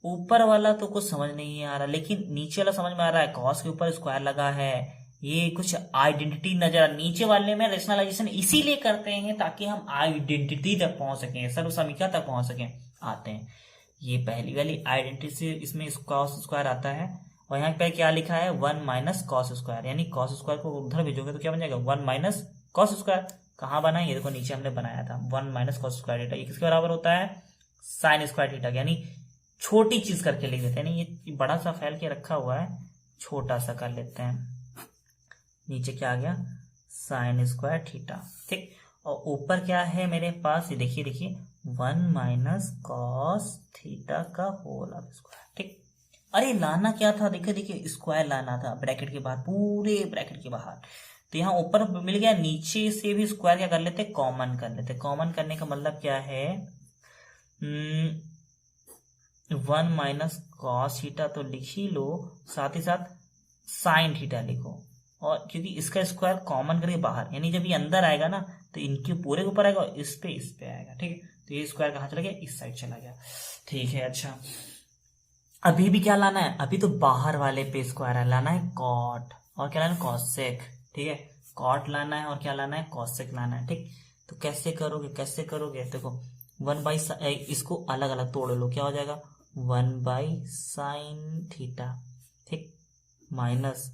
ऊपर वाला तो कुछ समझ नहीं आ रहा, लेकिन नीचे वाला समझ में आ रहा है। कॉस के ऊपर स्क्वायर लगा है, ये कुछ आइडेंटिटी नजर। नीचे वाले में रेशनलाइजेशन इसीलिए करते हैं ताकि हम आइडेंटिटी तक पहुंच सकें, सर्व समीकरण तक पहुंच सकें। आते हैं, ये पहली वाली आइडेंटिटी से इसमें कॉस स्क्वायर आता है, और यहाँ पे क्या लिखा है? 1 माइनस कॉस स्क्वायर, यानी कॉस स्क्वायर को उधर भेजोगे तो क्या बन जाएगा? 1 माइनस कॉस स्क्वायर। कहाँ बना है? ये देखो नीचे हमने बनाया था, 1 माइनस कॉस स्क्वायर थीटा। ये किसके बराबर होता है? साइन स्क्वायर थीटा, यानी छोटी चीज करके लिख देते हैं। ये बड़ा सा फैल के रखा हुआ है, छोटा सा कर लेते हैं। नीचे क्या आ गया? साइन स्क्वायर थीटा, ठीक। और ऊपर क्या है मेरे पास? ये देखिए देखिए, 1 माइनस कॉस थीटा का होल ऑफ स्क्वायर, ठीक। अरे लाना क्या था? देखिए देखिए, स्क्वायर लाना था ब्रैकेट के बाहर, पूरे ब्रैकेट के बाहर। तो यहाँ ऊपर मिल गया, नीचे से भी स्क्वायर क्या कर लेते? कॉमन कर लेते। कॉमन करने का मतलब क्या है? 1 माइनस कॉस थीटा तो लिख ही लो, साथ ही साथ साइन थीटा लिखो। और क्योंकि इसका स्क्वायर कॉमन करके बाहर, यानी जब ये अंदर आएगा ना तो इनके पूरे के ऊपर आएगा और इस पे आएगा, ठीक है। तो ये स्क्वायर कहाँ चला गया? इस साइड चला गया, ठीक है। अच्छा, अभी भी क्या लाना है? अभी तो बाहर वाले पे स्क्वायर लाना है, कॉट, और क्या लाना है? कॉसेक, ठीक है। कॉट लाना है और क्या लाना है? कॉसेक लाना है, ठीक। तो कैसे करोगे? कैसे करोगे? देखो 1 बाई, इसको अलग अलग तोड़ लो, क्या हो जाएगा? 1 बाई साइन थीटा, ठीक, माइनस,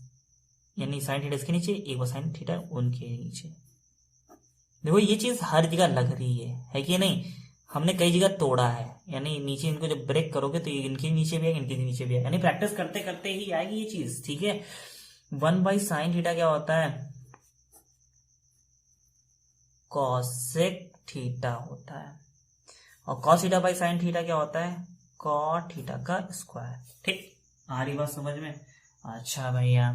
यानी साइन थीटा इसके नीचे, एक बार साइन थीटा उनके नीचे। देखो ये चीज हर जगह लग रही है कि नहीं? हमने कई जगह तोड़ा है, यानी नीचे इनको जब ब्रेक करोगे तो इनके नीचे भी आएगा, इनके नीचे भी आएगा, यानी प्रैक्टिस करते करते ही आएगी ये चीज, ठीक है। 1 बाई साइन थीटा क्या होता है? कॉसेक थीटा होता है, और cos theta by sine theta क्या होता है? कॉट थीटा का स्क्वायर, ठीक। आ रही बात समझ में? अच्छा भैया,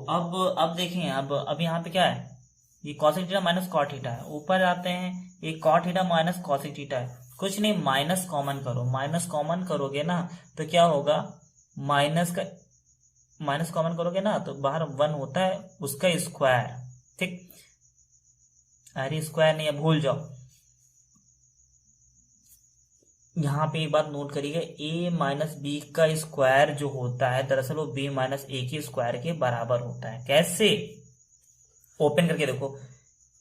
अब देखें, अब यहाँ पे क्या है? ये cosec theta minus cot theta है। ऊपर आते हैं, ये cot theta minus cosec theta है। कुछ नहीं, माइनस कॉमन करो। माइनस कॉमन करोगे ना तो क्या होगा? माइनस कॉमन करोगे ना तो बाहर 1 होता है, उसका स्क्वायर, ठीक। अरे स्क्वायर नहीं है, भूल जाओ। यहाँ पे एक बात नोट करिएगा, a माइनस बी का स्क्वायर जो होता है दरअसल वो b माइनस ए के स्क्वायर के बराबर होता है। कैसे? ओपन करके देखो,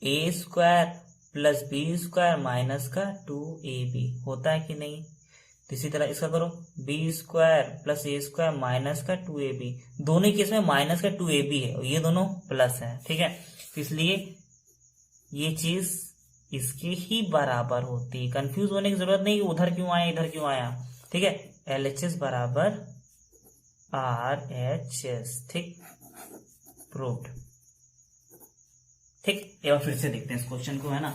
a square plus B square minus का 2ab होता है कि नहीं? तो इसी तरह इसका करो, b square plus A square minus का 2ab। दोनों केस में माइनस का 2ab है और ये दोनों प्लस है, ठीक है। इसलिए ये चीज इसके ही बराबर होती है। कंफ्यूज होने की जरूरत नहीं, उधर क्यों आया इधर क्यों आया, ठीक है। LHS बराबर RHS, ठीक, प्रूव्ड। ठीक, एक बार फिर से देखते हैं इस क्वेश्चन को, है ना।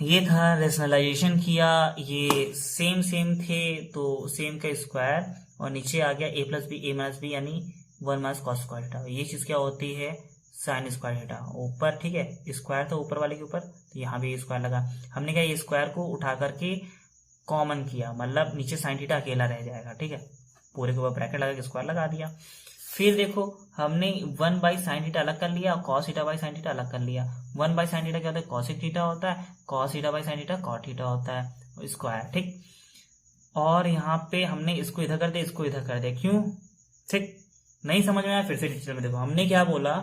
ये था, रेशनलाइजेशन किया, ये सेम थे तो सेम का स्क्वायर, और नीचे आ गया a plus B A minus B, यानी 1 माइनस कॉस स्क्वायर थीटा। ये चीज क्या होती है, साइन स्क्वायर थीटा ऊपर, ठीक है। स्क्वायर तो ऊपर वाले के ऊपर, तो यहाँ भी स्क्वायर लगा। हमने क्या, ये स्क्वायर को उठा करके कॉमन किया, मतलब नीचे साइन थीटा अकेला रह जाएगा, ठीक है। पूरे के ऊपर ब्रैकेट लगा के स्क्वायर लगा दिया। फिर देखो हमने 1 बाई साइन थीटा अलग कर लिया और cos theta by sine theta अलग कर लिया। 1 बाई साइन थीटा क्या होता है, कॉसिक थीटा होता है, cos theta by sine theta cot theta होता है, स्क्वायर, ठीक। और यहाँ पे हमने इसको इधर कर दिया, इसको इधर कर दिया, क्यों, ठीक। नहीं समझ में आया, फिर से टीचर में देखो, हमने क्या बोला,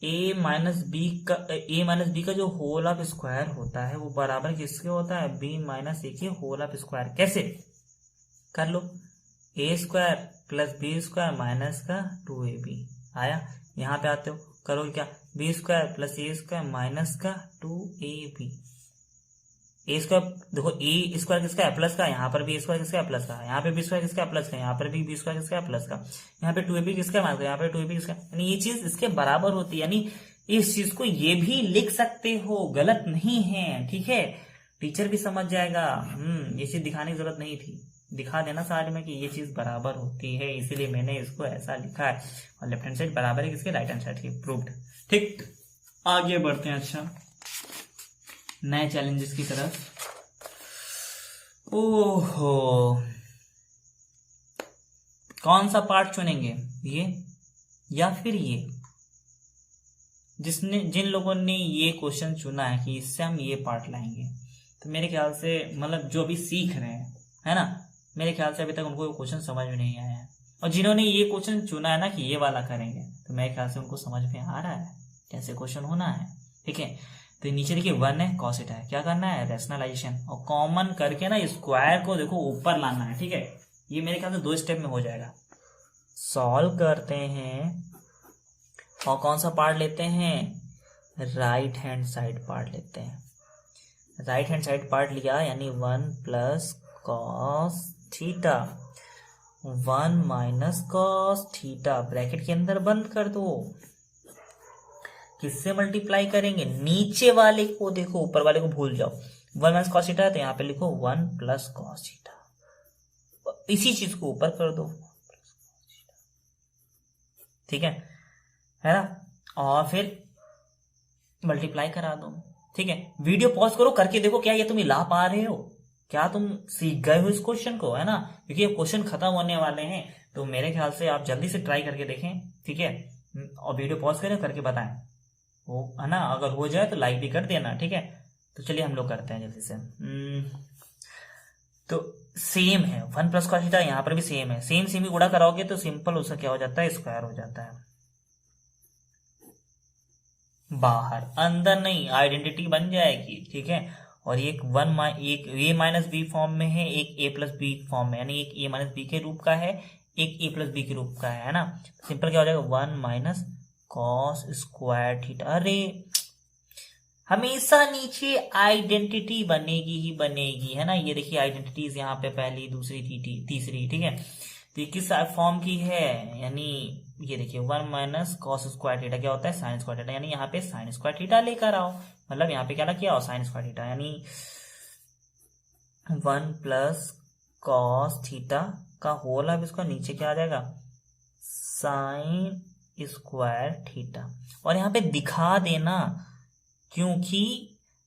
a माइनस बी का जो होल ऑफ स्क्वायर होता है वो बराबर किसके होता है, b माइनस ए के होल ऑफ स्क्वायर। कैसे कर लो, a square plus B square minus का 2ab आया। यहाँ पे आते हो, करोगे क्या, B square plus A square minus का 2ab। ए स्क्वायर देखो, ए स्क्वायर किसका है, प्लस का, यहाँ पर भी ए स्क्वायर किसका है, प्लस का, यहाँ पे बी स्क्वायर किसका है, प्लस का, यहाँ पर भी बी स्क्वायर किसका है, प्लस का, यहाँ पे 2ab किसका है, माइनस का, यहाँ पे 2ab किसका, यानी ये चीज इसके बराबर होती है। यानी इस चीज को ये भी लिख सकते हो, गलत नहीं है, ठीक है। टीचर भी समझ जाएगा। ये चीज दिखाने की जरूरत नहीं थी, दिखा देना साइड में कि ये चीज बराबर होती है, इसीलिए मैंने इसको ऐसा लिखा है। और लेफ्ट हैंड साइड बराबर है किसके, राइट हैंड साइड के, प्रूव्ड। ठीक, आगे बढ़ते हैं। अच्छा, नए चैलेंजेस की तरफ। ओहो, कौन सा पार्ट चुनेंगे, ये या फिर ये? जिन लोगों ने ये क्वेश्चन चुना है कि इससे हम ये पार्ट लाएंगे, तो मेरे ख्याल से मतलब जो अभी सीख रहे हैं, है ना, मेरे ख्याल से अभी तक उनको क्वेश्चन समझ में नहीं आया है। और जिन्होंने ये क्वेश्चन चुना है ना कि ये वाला करेंगे, तो मेरे ख्याल से उनको समझ में आ रहा है कैसे क्वेश्चन होना है, ठीक है। तो नीचे देखिए 1 है, कॉस थीटा है, क्या करना है, रेशनलाइजेशन, और कॉमन करके ना स्क्वायर को देखो ऊपर लाना है, ठीक है। ये मेरे ख्याल से 2 स्टेप में हो जाएगा। सॉल्व करते हैं और कौन सा पार्ट लेते हैं, राइट हैंड साइड पार्ट लेते हैं। राइट हैंड साइड पार्ट लिया, यानी 1 plus cos theta 1 minus cos theta, bracket के अंदर बंद कर दो। किससे मल्टीप्लाई करेंगे, नीचे वाले को देखो, ऊपर वाले को भूल जाओ। 1 माइनस कॉस थीटा है तो यहाँ पे लिखो 1 प्लस कॉस थीटा, इसी चीज को ऊपर कर दो, ठीक है ना। और फिर मल्टीप्लाई करा दो, ठीक है। वीडियो पॉज करो, करके देखो क्या ये तुम ला पा रहे हो, क्या तुम सीख गए हो इस क्वेश्चन को, है ना। क्योंकि ये क्वेश्चन खत्म होने वाले हैं, तो मेरे ख्याल से आप जल्दी से ट्राई करके देखें, ठीक है। और वीडियो पॉज करें, करके बताएं, वो है ना। अगर हो जाए तो लाइक भी कर देना, ठीक है। तो चलिए हम लोग करते हैं जल्दी से। तो सेम है, 1 प्लस कॉस थीटा, यहाँ पर भी सेम है। सेम ही गुणा कराओगे तो सिंपल उसका क्या हो जाता है, स्क्वायर हो जाता है। बाहर, अंदर नहीं, आइडेंटिटी बन जाएगी, ठीक है। और एक ए माइनस बी फॉर्म में है, एक ए प्लस बी फॉर्म में, यानी एक ए माइनस बी के रूप का है, एक ए प्लस बी के रूप का है ना। सिंपल क्या हो जाएगा, 1 माइनस कॉस स्क्वायर थीटा। अरे हमेशा नीचे आइडेंटिटी बनेगी ही बनेगी, है ना। ये देखिए आइडेंटिटीज यहाँ पे पहली, दूसरी, तीसरी, ठीक है। तो ये किस फॉर्म की है, यानी ये देखिए 1 माइनस कॉस स्क्वायर थीटा क्या होता है, साइन स्क्वायर थीटा, यानी यहाँ पे साइन स्क्वायर थीटा लेकर आओ। मतलब यहाँ पे क्या किया, साइन स्क्वायर थीटा, यानी 1 प्लस कॉस थीटा का होल, अब इसका नीचे क्या आ जाएगा, साइन स्क्वायर थीटा। और यहाँ पे दिखा देना, क्योंकि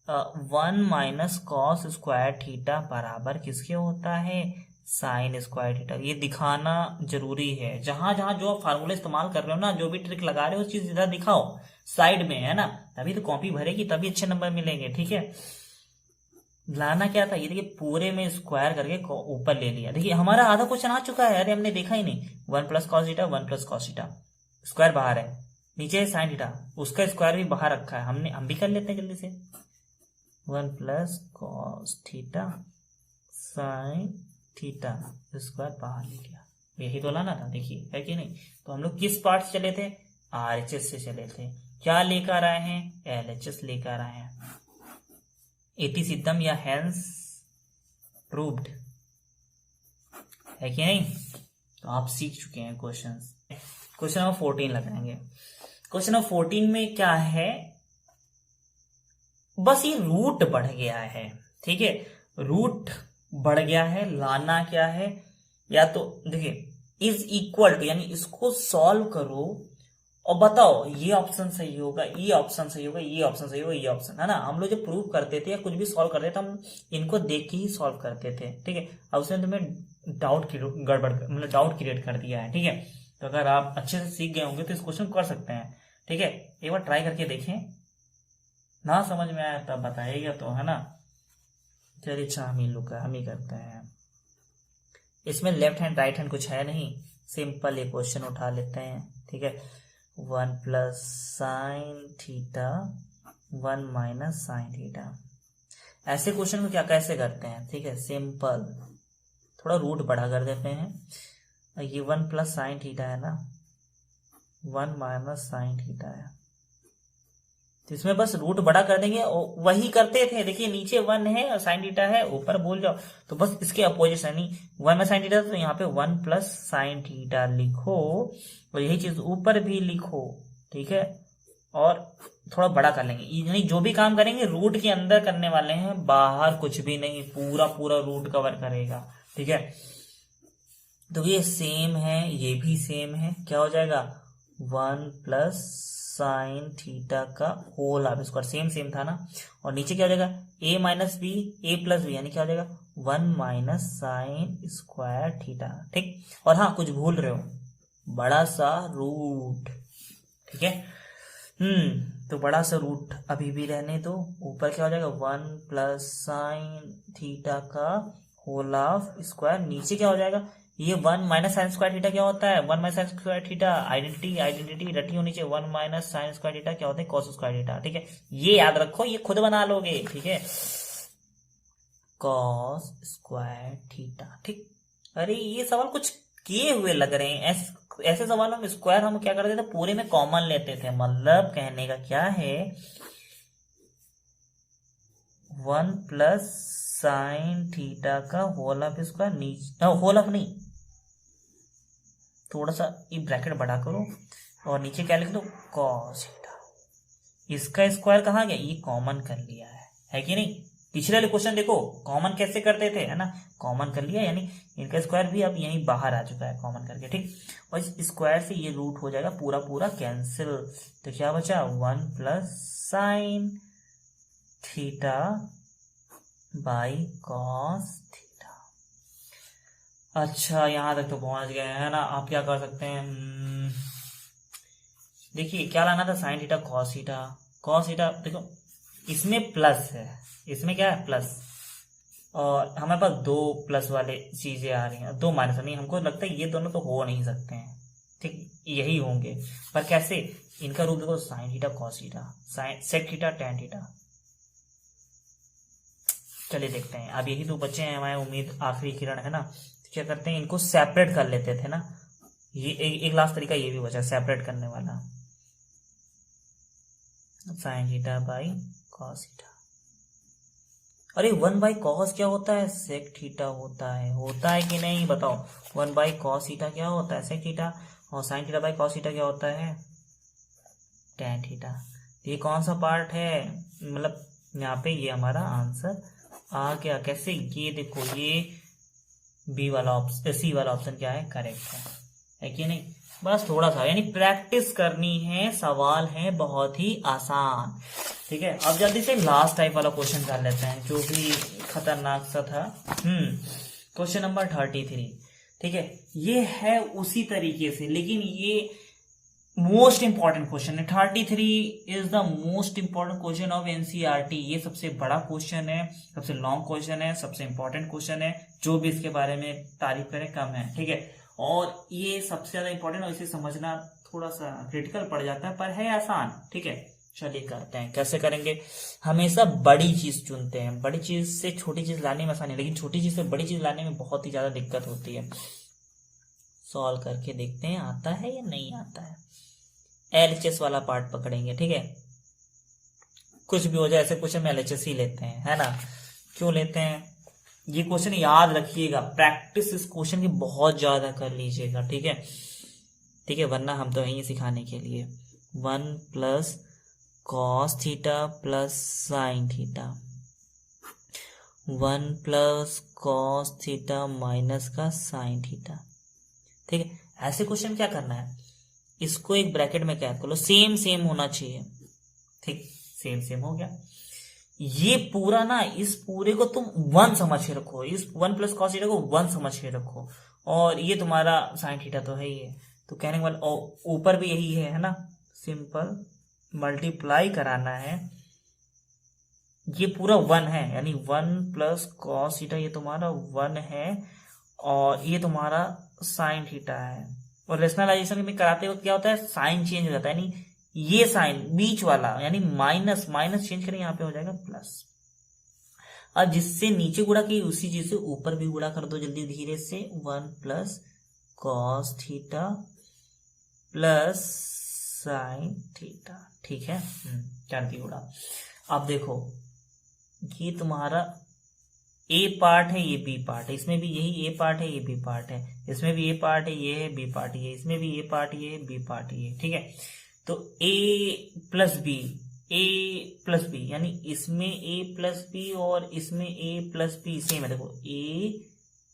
1 माइनस कॉस स्क्वायर थीटा बराबर किसके होता है, साइन स्क्वायर थीटा। ये दिखाना जरूरी है, जहां जहां जो आप फार्मूला इस्तेमाल कर रहे हो ना, जो भी ट्रिक लगा रहे हो, उस चीज इधर दिखाओ साइड में, है ना। तभी तो कॉपी भरेगी, तभी अच्छे नंबर मिलेंगे, ठीक है। लाना क्या था, ये देखिए पूरे में स्क्वायर करके ऊपर ले लिया। देखिए हमारा आधा क्वेश्चन आ चुका है, अरे हमने देखा ही नहीं। 1 plus cos theta, 1 plus cos theta, square बाहर है, नीचे है साइन थीटा, उसका स्क्वायर भी बाहर रखा है, हम भी कर लेते हैं जल्दी से। 1 plus cos theta sine theta, square बाहर ले लिया, यही तो लाना था, देखिए है कि नहीं। तो हम लोग किस पार्ट से चले थे, RHS से चले थे। क्या लेकर आए हैं, LHS लेकर आए हैं। इति सिद्धम या हेंस प्रूव्ड, है कि नहीं? तो आप सीख चुके हैं क्वेश्चंस। क्वेश्चन नंबर 14 लगाएंगे। क्वेश्चन नंबर 14 में क्या है, बस ये रूट बढ़ गया है, ठीक है, रूट बढ़ गया है, लाना क्या है, या तो देखिए इज इक्वल टू, यानी इसको सॉल्व करो और बताओ ये ऑप्शन सही होगा, ये ऑप्शन सही होगा, ये ऑप्शन सही होगा, ये ऑप्शन, है ना। हम लोग जब प्रूव करते थे या कुछ भी सॉल्व करते थे, हम इनको देख के ही सॉल्व करते थे, ठीक है। अब उसने तुम्हें डाउट गड़बड़ मतलब डाउट क्रिएट कर दिया है, ठीक है। तो अगर आप अच्छे से सीख गए होंगे तो इस क्वेश्चन कर सकते हैं, ठीक है। एक बार ट्राई करके देखें, ना समझ में आया तब बताइएगा, तो है ना। चलिए अच्छा, हम ही करते हैं। इसमें लेफ्ट हैंड राइट हैंड कुछ है नहीं, सिंपल ये क्वेश्चन उठा लेते हैं, ठीक है। 1 plus sine theta 1 minus sine theta, ऐसे क्वेश्चन को क्या कैसे करते हैं, ठीक है, सिंपल, थोड़ा रूट बड़ा कर देते हैं। ये 1 प्लस साइन थीटा है ना, 1 माइनस साइन थीटा है, तो इसमें बस रूट बड़ा कर देंगे, वही करते थे। देखिए नीचे 1 है और साइन थीटा है, ऊपर भूल जाओ, तो बस इसके अपोजिट, यानी 1 में साइन थीटा, तो यहाँ पे 1 प्लस साइन थीटा लिखो, और यही चीज ऊपर भी लिखो, ठीक है। और थोड़ा बड़ा कर लेंगे, यानी जो भी काम करेंगे रूट के अंदर करने वाले हैं, बाहर कुछ भी नहीं, पूरा पूरा रूट कवर करेगा, ठीक है। तो ये सेम है, ये भी सेम है, क्या हो जाएगा 1 प्लस साइन थीटा का whole half square, same same था ना। और नीचे क्या हो जाएगा a minus B, A plus B, यानी क्या हो जाएगा 1 माइनस साइन स्क्वायर थीटा, ठीक। और हाँ, कुछ भूल रहे हो, बड़ा सा रूट, ठीक है। तो बड़ा सा रूट अभी भी रहने दो। ऊपर क्या हो जाएगा 1 प्लस साइन थीटा का होल हाफ स्क्वायर, नीचे क्या हो जाएगा ये 1 माइनस साइन स्क्वायर थीटा क्या होता है, 1 minus sine square theta, identity रटी होनी चाहिए, 1 माइनस साइन स्क्वायर थीटा क्या होता है कॉस स्क्वायर थीटा, ठीक है। ये याद रखो, ये खुद बना लोगे, ठीक है, कॉस स्क्वायर थीटा, ठीक। अरे ये सवाल कुछ किए हुए लग रहे हैं, ऐसे सवालों में स्क्वायर हम क्या करते थे, पूरे में कॉमन लेते थे। मतलब कहने का क्या है, 1 प्लस साइन थीटा का होल ऑफ स्क्वायर, नीचे होल ऑफ नहीं, थोड़ा सा ये ब्रैकेट बड़ा करो और नीचे क्या लिख दो कॉस थीटा। इसका स्क्वायर कहाँ गया, ये कॉमन कर लिया है कि नहीं। पिछले वाले क्वेश्चन देखो कॉमन कैसे करते थे, है ना, कॉमन कर लिया, यानी इनका स्क्वायर भी अब यहीं बाहर आ चुका है कॉमन करके, ठीक। और इस स्क्वायर से ये रूट हो जाएगा पूरा पूरा कैंसिल, तो क्या बचा 1 plus sine theta by cos theta. अच्छा यहां तक तो पहुंच गए हैं ना। आप क्या कर सकते हैं, देखिए क्या लाना था, sign theta cos theta, cos theta देखो इसमें प्लस है, इसमें क्या है प्लस, और हमारे पास 2 प्लस वाले चीजें आ रही हैं, 2 माइनस नहीं, हमको लगता है ये दोनों तो हो नहीं सकते हैं, ठीक, यही होंगे, पर कैसे, इनका रूप देखो sine theta cos theta, sine sec theta tan theta. चलिए देखते हैं, अब यही तो बच्चे हैं हमारे, उम्मीद आखिरी किरण, है ना। तो क्या करते हैं, इनको सेपरेट कर लेते थे ना, ये एक लास्ट तरीका ये भी बचा सेपरेट करने वाला, sign theta by cos theta. अरे 1 बाई कॉस क्या होता है, सेक थीटा होता है कि नहीं बताओ। 1 बाई कॉस थीटा क्या होता है, सेक थीटा, और sign theta by cos theta क्या होता है, टेन थीटा। ये कौन सा पार्ट है, मतलब यहाँ पे ये हमारा आंसर आ गया। कैसे, ये देखो ये बी वाला ऑप्शन, सी वाला ऑप्शन क्या है, करेक्ट है कि नहीं। बस थोड़ा सा, यानी प्रैक्टिस करनी है, सवाल है बहुत ही आसान, ठीक है। अब जल्दी से लास्ट टाइप वाला क्वेश्चन कर लेते हैं, जो भी खतरनाक सा था। क्वेश्चन नंबर 33, ठीक है। ये है उसी तरीके से, लेकिन ये मोस्ट इंपॉर्टेंट क्वेश्चन है। 33 is the most important question of NCERT. ये सबसे बड़ा क्वेश्चन है, सबसे लॉन्ग क्वेश्चन है, सबसे इंपॉर्टेंट क्वेश्चन है, जो भी इसके बारे में तारीफ करे कम है, ठीक है। और ये सबसे ज्यादा इंपॉर्टेंट, और इसे समझना थोड़ा सा क्रिटिकल पड़ जाता है, पर है आसान, ठीक है। चलिए करते हैं, कैसे करेंगे। हमेशा बड़ी चीज चुनते हैं, बड़ी चीज से छोटी चीज लाने में आसानी है, लेकिन छोटी चीज से बड़ी चीज लाने में बहुत ही ज्यादा दिक्कत होती है। सॉल्व करके देखते हैं आता है या नहीं आता है। एलएचएस वाला पार्ट पकड़ेंगे, ठीक है। कुछ भी हो जाए, ऐसे क्वेश्चन में LHS ही लेते हैं, है ना। क्यों लेते हैं, ये क्वेश्चन याद रखिएगा, प्रैक्टिस इस क्वेश्चन की बहुत ज्यादा कर लीजिएगा, ठीक है। ठीक है, वरना हम तो यही सिखाने के लिए। 1 plus cos theta plus sine theta, 1 plus cos theta minus का साइन थीटा, ठीक है। ऐसे क्वेश्चन क्या करना है, इसको एक ब्रैकेट में कैद कर लो, सेम सेम होना चाहिए, ठीक, सेम सेम हो गया। ये पूरा ना, इस पूरे को तुम 1 समझ के रखो, इस 1 प्लस कॉस थीटा को 1 समझ के रखो, और ये तुम्हारा साइन थीटा तो है ही है, तो कहने वाला ऊपर भी यही है ना, सिंपल मल्टीप्लाई कराना है, ये पूरा 1 है, यानी 1 प्लस कॉस थीटा ये तुम्हारा 1 है, और ये तुम्हारा साइन थीटा है। और रेशनलाइजेशन में कराते वक्त क्या होता है, साइन चेंज हो जाता है, यानी ये साइन बीच वाला, यानी माइनस माइनस चेंज करें, यहां पे हो जाएगा प्लस। अब जिससे नीचे गुणा की उसी चीज से ऊपर भी गुणा कर दो जल्दी धीरे से, 1 plus cos theta plus sine theta, ठीक है, कर दी गुणा। अब देखो ये तुम्हारा ए पार्ट है, ये बी पार्ट है, इसमें भी यही ए पार्ट है, ये बी पार्ट है, इसमें भी ए पार्ट है, ये है बी पार्ट, ये इसमें भी ए पार्ट, ये है बी पार्ट, ये, ठीक है। तो ए प्लस बी यानी इसमें ए प्लस बी और इसमें ए प्लस बी सेम है, देखो ए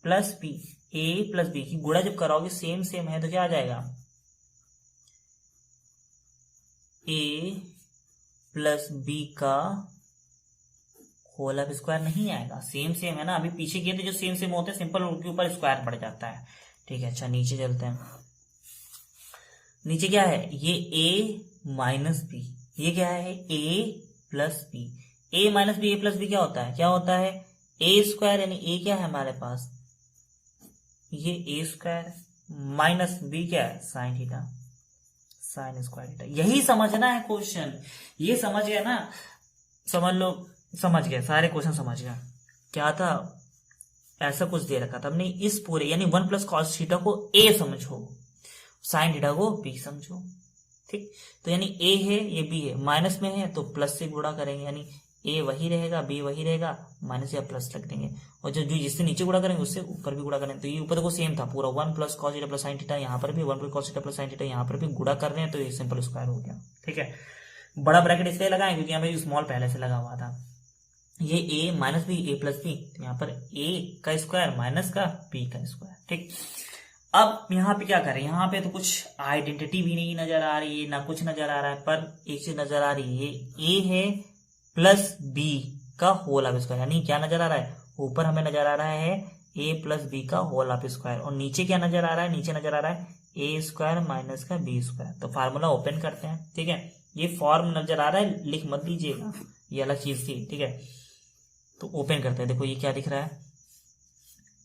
प्लस बी की गुणा जब कराओगे सेम सेम है तो क्या आ जाएगा, ए प्लस बी का होल ऑफ स्क्वायर नहीं आएगा, सेम सेम है ना, अभी पीछे किए थे जो सेम सेम होते हैं सिंपल, उनके ऊपर स्क्वायर पड़ जाता है, ठीक है। अच्छा नीचे चलते हैं, नीचे क्या है, ये a माइनस बी, ये क्या है a plus B, a minus B, a plus B क्या होता है a स्क्वायर, यानी a क्या है हमारे पास, ये a स्क्वायर माइनस b क्या है sine theta, sine square theta. यही समझना है क्वेश्चन, ये समझ गया ना, समझ लो, समझ गया, सारे क्वेश्चन समझ गया। क्या था, ऐसा कुछ दे रखा था हमने, इस पूरे यानी 1 प्लस कॉस थीटा को a समझो, साइन थीटा को b समझो, ठीक। तो यानी a है, ये b है, माइनस में है तो प्लस से गुणा करेंगे, यानी a वही रहेगा, b वही रहेगा, माइनस या प्लस रख देंगे, और जो जिससे नीचे गुणा करेंगे उससे ऊपर भी गुणा करेंगे। तो ये ऊपर देखो सेम था पूरा, 1 plus cos theta plus sine theta, यहाँ पर भी 1 plus cos theta plus sine theta, यहाँ पर भी गुणा कर रहे हैं, तो ये सिंपल स्क्वायर हो गया, ठीक है। बड़ा ब्रैकेट इसलिए लगाएं क्योंकि यहाँ पे स्मॉल पहले से लगा हुआ था, ये a minus B, a plus B, यहाँ पर a का स्क्वायर माइनस का b का स्क्वायर, ठीक। अब यहाँ पे क्या करें, यहाँ पे तो कुछ आइडेंटिटी भी नहीं नजर आ रही है, ना कुछ नजर आ रहा है, पर एक चीज नजर आ रही है, a है प्लस b का होल ऑफ स्क्वायर, यानी क्या नजर आ रहा है, ऊपर हमें नजर आ रहा है a प्लस बी का होल ऑफ स्क्वायर, और नीचे क्या नजर आ रहा है, नीचे नजर आ रहा है a स्क्वायर माइनस का b स्क्वायर। तो फार्मूला ओपन करते हैं, ठीक है, ये फॉर्म नजर आ रहा है, लिख मत लीजिएगा, ये अलग चीज थी, ठीक है। तो ओपन करते हैं, देखो ये क्या दिख रहा है,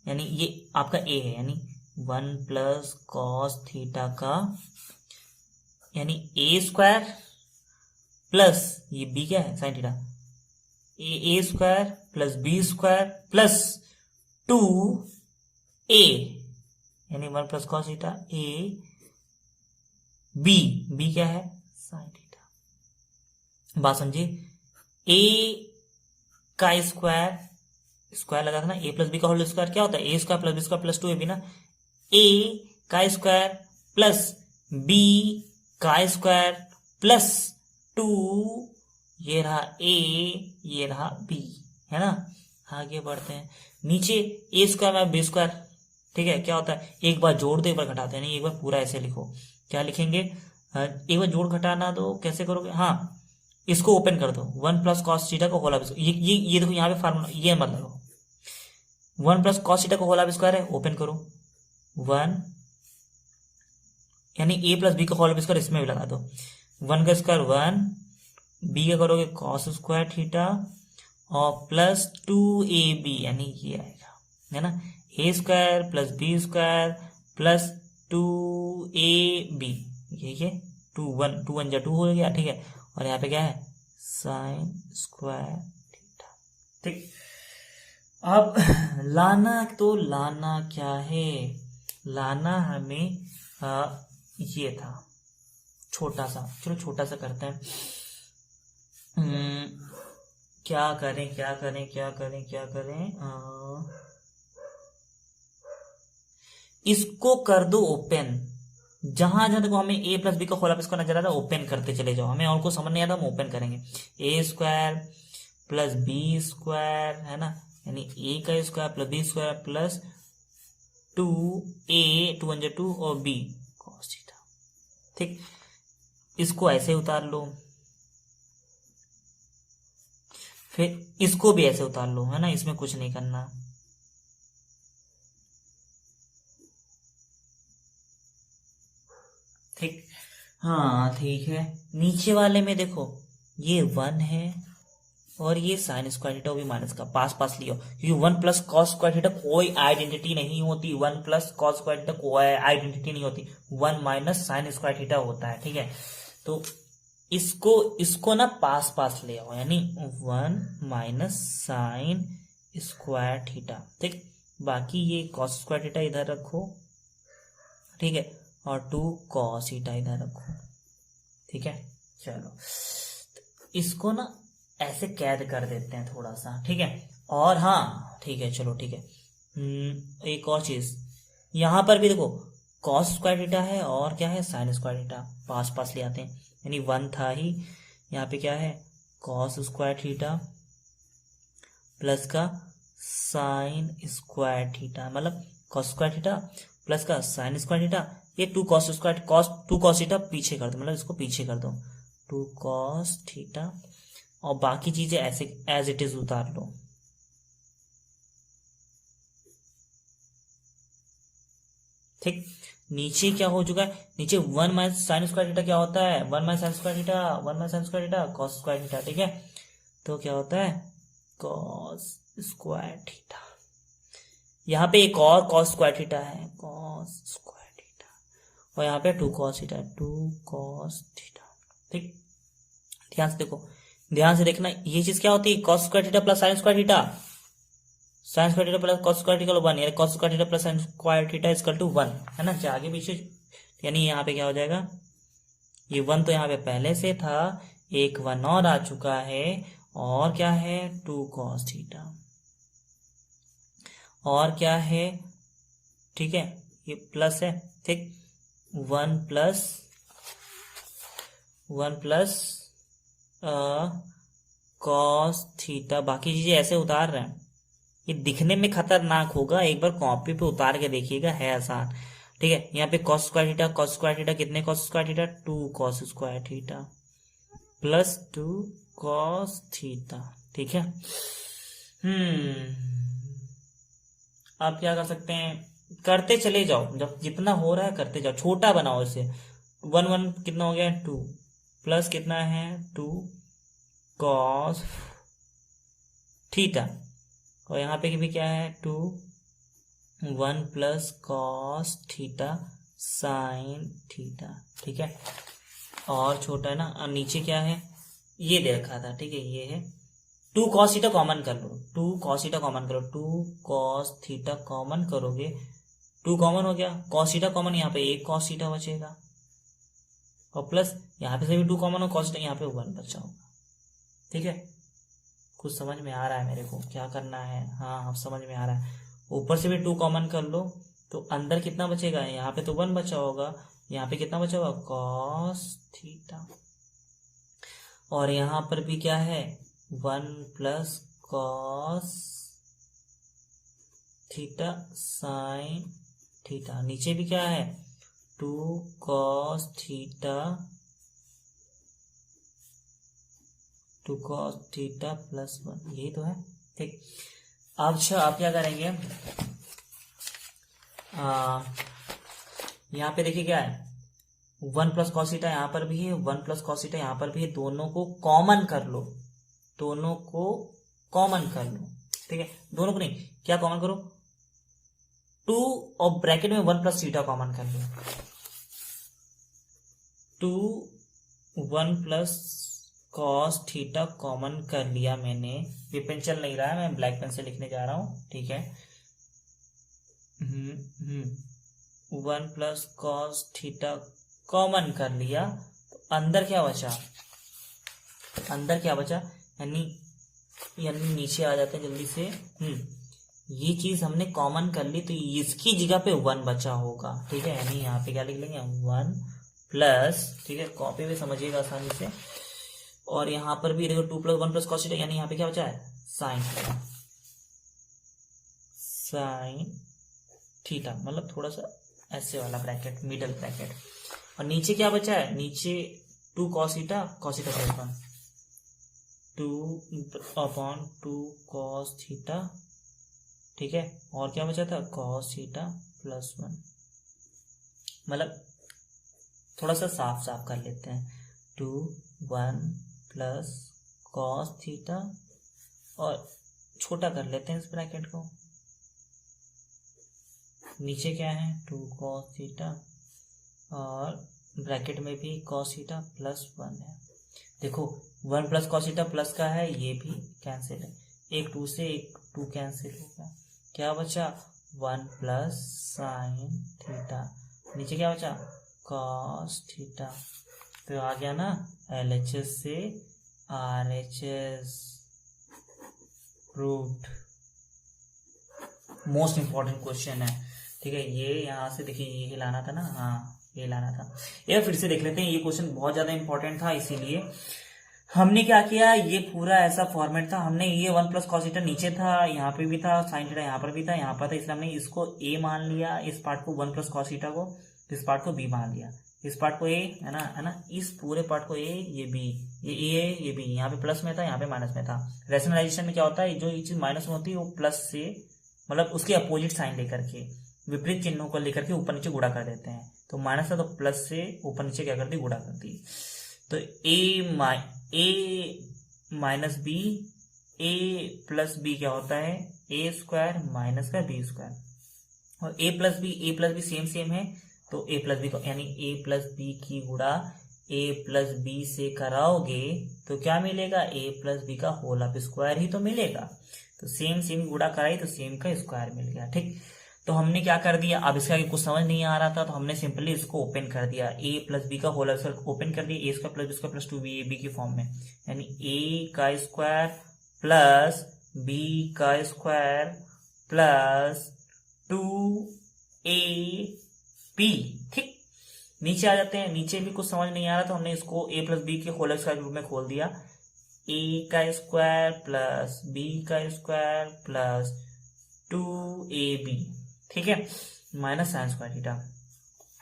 यानी ये आपका a है, यानी 1 प्लस कॉस थीटा का, यानी a स्क्वायर प्लस ये b क्या है sine theta, A square plus B square plus 2a, यानी 1 plus cos theta a, b क्या है साइन थीटा। बात समझिए, a का स्क्वायर लगा था ना, a प्लस बी का होल स्क्वायर क्या होता है, a square plus B square plus 2ab ना, a का स्क्वायर प्लस b का स्क्वायर प्लस 2, ये रहा a, ये रहा b, है ना। आगे बढ़ते हैं, नीचे a स्क्वायर में b स्क्वायर, ठीक है, क्या होता है, एक बार जोड़ दो एक बार घटाते हैं, नहीं एक बार पूरा ऐसे लिखो, क्या लिखेंगे, एक बार जोड़ घटाना दो, कैसे करोगे, हाँ इसको ओपन कर दो, 1 प्लस कॉस थीटा का होल ऑफ स्क्वायर, ये देखो यहाँ पे फार्मूला, ये मत लगाओ, 1 प्लस कॉस थीटा का होल ऑफ स्क्वायर है, ओपन करो 1, यानी a प्लस बी का होल ऑफ स्क्वायर इसमें भी लगा दो, 1 का स्क्वायर 1, b का करोगे कॉस स्क्वायर थीटा और प्लस 2ab, यानी ये आएगा, है ना, a square plus B square plus 2ab, ये 2 जा 2 हो गया, ठीक है, और यहाँ पे क्या है साइन स्क्वायर थीटा, ठीक। अब लाना क्या है, लाना हमें ये था छोटा सा, चलो छोटा सा करते हैं, हम्म, क्या करें क्या करें क्या करें क्या करें, इसको कर दो ओपन। जहां जहां देखो हमें ए प्लस बी का होल स्क्वायर नजर आ रहा है, ओपन करते चले जाओ, हमें और कुछ समझ नहीं आता, हम ओपन करेंगे। A square plus B square है ना, यानी ए का square plus B square plus 2a, 2 और b cos थीटा। ठीक, इसको ऐसे उतार लो, फिर इसको भी ऐसे उतार लो, है ना, इसमें कुछ नहीं करना। ठीक, हाँ ठीक है। नीचे वाले में देखो ये 1 है और ये साइन स्क्वायर थीटा भी माइनस का, पास पास लियो, क्योंकि 1 प्लस कॉस स्क्वायर थीटा कोई आइडेंटिटी नहीं होती, 1 प्लस कॉस स्क्वायर थीटा कोई आइडेंटिटी नहीं होती, 1 माइनस साइन स्क्वायर थीटा होता है। ठीक है, तो इसको इसको ना पास पास ले आओ, यानी 1 माइनस साइन स्क्वायर थीटा। ठीक, बाकी ये कॉस स्क्वायर थीटा इधर रखो, ठीक है, और 2 कॉस थीटा इधर रखो। ठीक है, चलो इसको ना ऐसे कैद कर देते हैं थोड़ा सा। ठीक है, और हाँ ठीक है, चलो ठीक है। एक और चीज, यहां पर भी देखो कॉस स्क्वायर थीटा है और क्या है, साइन स्क्वायर थीटा, पास पास ले आते हैं, यानी 1 था ही, यहाँ पे क्या है, कॉस स्क्वायर थीटा प्लस का साइन स्क्वायर थीटा, मतलब कॉस स्क्वायर थीटा प्लस का साइन स्क्वायर थीटा, ये 2 cos square two cos theta पीछे कर दो, मतलब इसको पीछे कर दो, 2 कॉस थीटा, और बाकी चीजें ऐसे एज इट इज उतार लो। ठीक, नीचे क्या हो चुका है, नीचे 1 माइनस साइन स्क्वायर थीटा क्या होता है, 1 minus sine square theta, 1 minus sine square theta cos square theta. ठीक है, तो क्या होता है, कॉस स्क्वायर थीटा। यहाँ पे एक और कॉस स्क्वायर थीटा है, कॉस स्क्वायर थीटा, और यहाँ पे 2 कॉस थीटा, 2 कॉस थीटा। ठीक, ध्यान से देखो, ध्यान से देखना, ये चीज क्या होती है, cos square theta plus sine square theta, sine square theta plus cos square theta 1, यानी cos square theta plus sine square theta equal to 1, है ना, चाहे आगे पीछे, यानी यहाँ पे क्या हो जाएगा, ये 1 तो यहाँ पे पहले से था, एक 1 और आ चुका है, और क्या है, 2 कॉस थीटा, और क्या है, ठीक है, ये प्लस है। ठीक, 1 प्लस कॉस थीटा, बाकी चीजें ऐसे उतार रहे हैं, ये दिखने में खतरनाक होगा, एक बार कॉपी पे उतार के देखिएगा, है आसान। ठीक है, यहाँ पे cos square theta, cos square theta कितने cos square theta, 2 cos square theta plus 2 cos theta. ठीक है, आप क्या कर सकते हैं, करते चले जाओ, जब जितना हो रहा है करते जाओ, छोटा बनाओ इसे। 1 1 कितना हो गया, 2 प्लस कितना है, 2 कॉस थीटा, और यहाँ पे भी क्या है, 2 1 plus cos theta sine theta. ठीक है, और छोटा है ना, और नीचे क्या है, ये दे रखा था। ठीक है, ये है 2 कॉस थीटा, कॉमन कर लो, 2 कॉस थीटा कॉमन करो, 2 कॉस थीटा कॉमन करोगे, 2 कॉमन हो गया, कॉस थीटा कॉमन, यहाँ पे 1 कॉस थीटा बचेगा, और प्लस यहाँ पे से भी 2 कॉमन हो, कॉस थीटा यहाँ पे 1 बचा होगा। ठीक है, कुछ समझ में आ रहा है मेरे को क्या करना है, हाँ अब समझ में आ रहा है। ऊपर से भी 2 कॉमन कर लो, तो अंदर कितना बचेगा, यहाँ पे तो 1 बचा होगा, यहाँ पे कितना बचा होगा, कॉस थीटा, और यहाँ पर भी क्या है, 1 plus cos theta sine theta, नीचे भी क्या है, 2 cos theta, 2 cos theta plus 1, यही तो है। ठीक, अच्छा आप क्या करेंगे, यहाँ पे देखिए क्या है, 1 प्लस कॉस थीटा यहाँ पर भी है, 1 प्लस कॉस थीटा यहाँ पर भी है, दोनों को कॉमन कर लो, दोनों को कॉमन कर लो। ठीक है, दोनों को नहीं, क्या कॉमन करो, 2 और ब्रैकेट में 1 प्लस थीटा कॉमन कर लो, 2 1 प्लस कॉस थीटा कॉमन कर लिया मैंने, ये पेन चल नहीं रहा है, मैं ब्लैक पेन से लिखने जा रहा हूं। ठीक है, 1 प्लस कॉस थीटा कॉमन कर लिया, तो अंदर क्या बचा, अंदर क्या बचा, यानी नीचे आ जाते हैं जल्दी से। ये चीज हमने कॉमन कर ली, तो इसकी जगह पे 1 बचा होगा, ठीक है। यानी यहाँ पे क्या लिख लेंगे, 1 प्लस, ठीक है, कॉपी में समझिएगा आसानी से। और यहाँ पर भी देखो 2 + 1 + cos थीटा, यानी यहाँ पे क्या बचा है, साइन थीटा, मतलब थोड़ा सा ऐसे वाला ब्रैकेट, मिडल ब्रैकेट। और नीचे क्या बचा है, नीचे 2 cos थीटा + 1 2/2 cos थीटा, ठीक है। और क्या बचा था, cos थीटा + 1। मतलब थोड़ा सा साफ साफ कर लेते हैं, 2 1 प्लस cos थीटा, और छोटा कर लेते हैं इस ब्रैकेट को। नीचे क्या है, 2 cos थीटा, और ब्रैकेट में भी cos थीटा + 1 है। देखो 1 + cos थीटा प्लस का है, ये भी कैंसिल है, एक 2 से एक 2 कैंसिल हो गया, क्या बचा, 1 + sin थीटा, नीचे क्या बचा, cos थीटा। तो आ गया ना LHS से RHS, proved. Most important question है, ठीक है। ये यहाँ से देखिए, ये लाना था ना, हाँ ये लाना था। ये फिर से देख लेते हैं, ये क्वेश्चन बहुत ज्यादा इंपॉर्टेंट था, इसीलिए हमने क्या किया, ये पूरा ऐसा फॉर्मेट था। हमने ये 1 + cos थीटा नीचे था, यहाँ पे भी था, sin थीटा यहाँ पर भी था, यहाँ पर था, इसलिए हमने इसको a मान लिया, इस पार्ट को 1 + cos थीटा को, इस पार्ट को b मान लिया, इस पार्ट को a है ना, इस पूरे पार्ट को a, ये b, ये a ये b, यहाँ पे प्लस में था, यहाँ पे माइनस में था। रैशनलाइजेशन में क्या होता है, जो ये चीज माइनस में होती है वो प्लस से, मतलब उसके अपोजिट साइन लेकर के, विपरीत चिन्हों को लेकर के ऊपर नीचे गुणा कर देते हैं। तो माइनस है तो प्लस से ऊपर नीचे क्या करती है, गुणा करती है। तो a minus b, a + b क्या होता है, a² माइनस का b², और a + b सेम है, तो a + b को, यानी a + b की गुणा a + b से कराओगे तो क्या मिलेगा, a + b का होल स्क्वायर ही तो मिलेगा। तो सेम गुणा कराई तो सेम का स्क्वायर मिल गया, ठीक। तो हमने क्या कर दिया, अब इसका कुछ समझ नहीं आ रहा था तो हमने सिंपली इसको ओपन कर दिया, a + b का होल स्क्वायर ओपन कर दिया, a² + b² + 2ab की फॉर्म में, यानी a का स्क्वायर प्लस b का स्क्वायर प्लस 2ab, ठीक। नीचे आ जाते हैं, नीचे भी कुछ समझ नहीं आ रहा तो हमने इसको a + b के होल स्क्वायर रूप में खोल दिया, a का स्क्वायर प्लस b का स्क्वायर प्लस 2ab, ठीक है, माइनस sin² थीटा।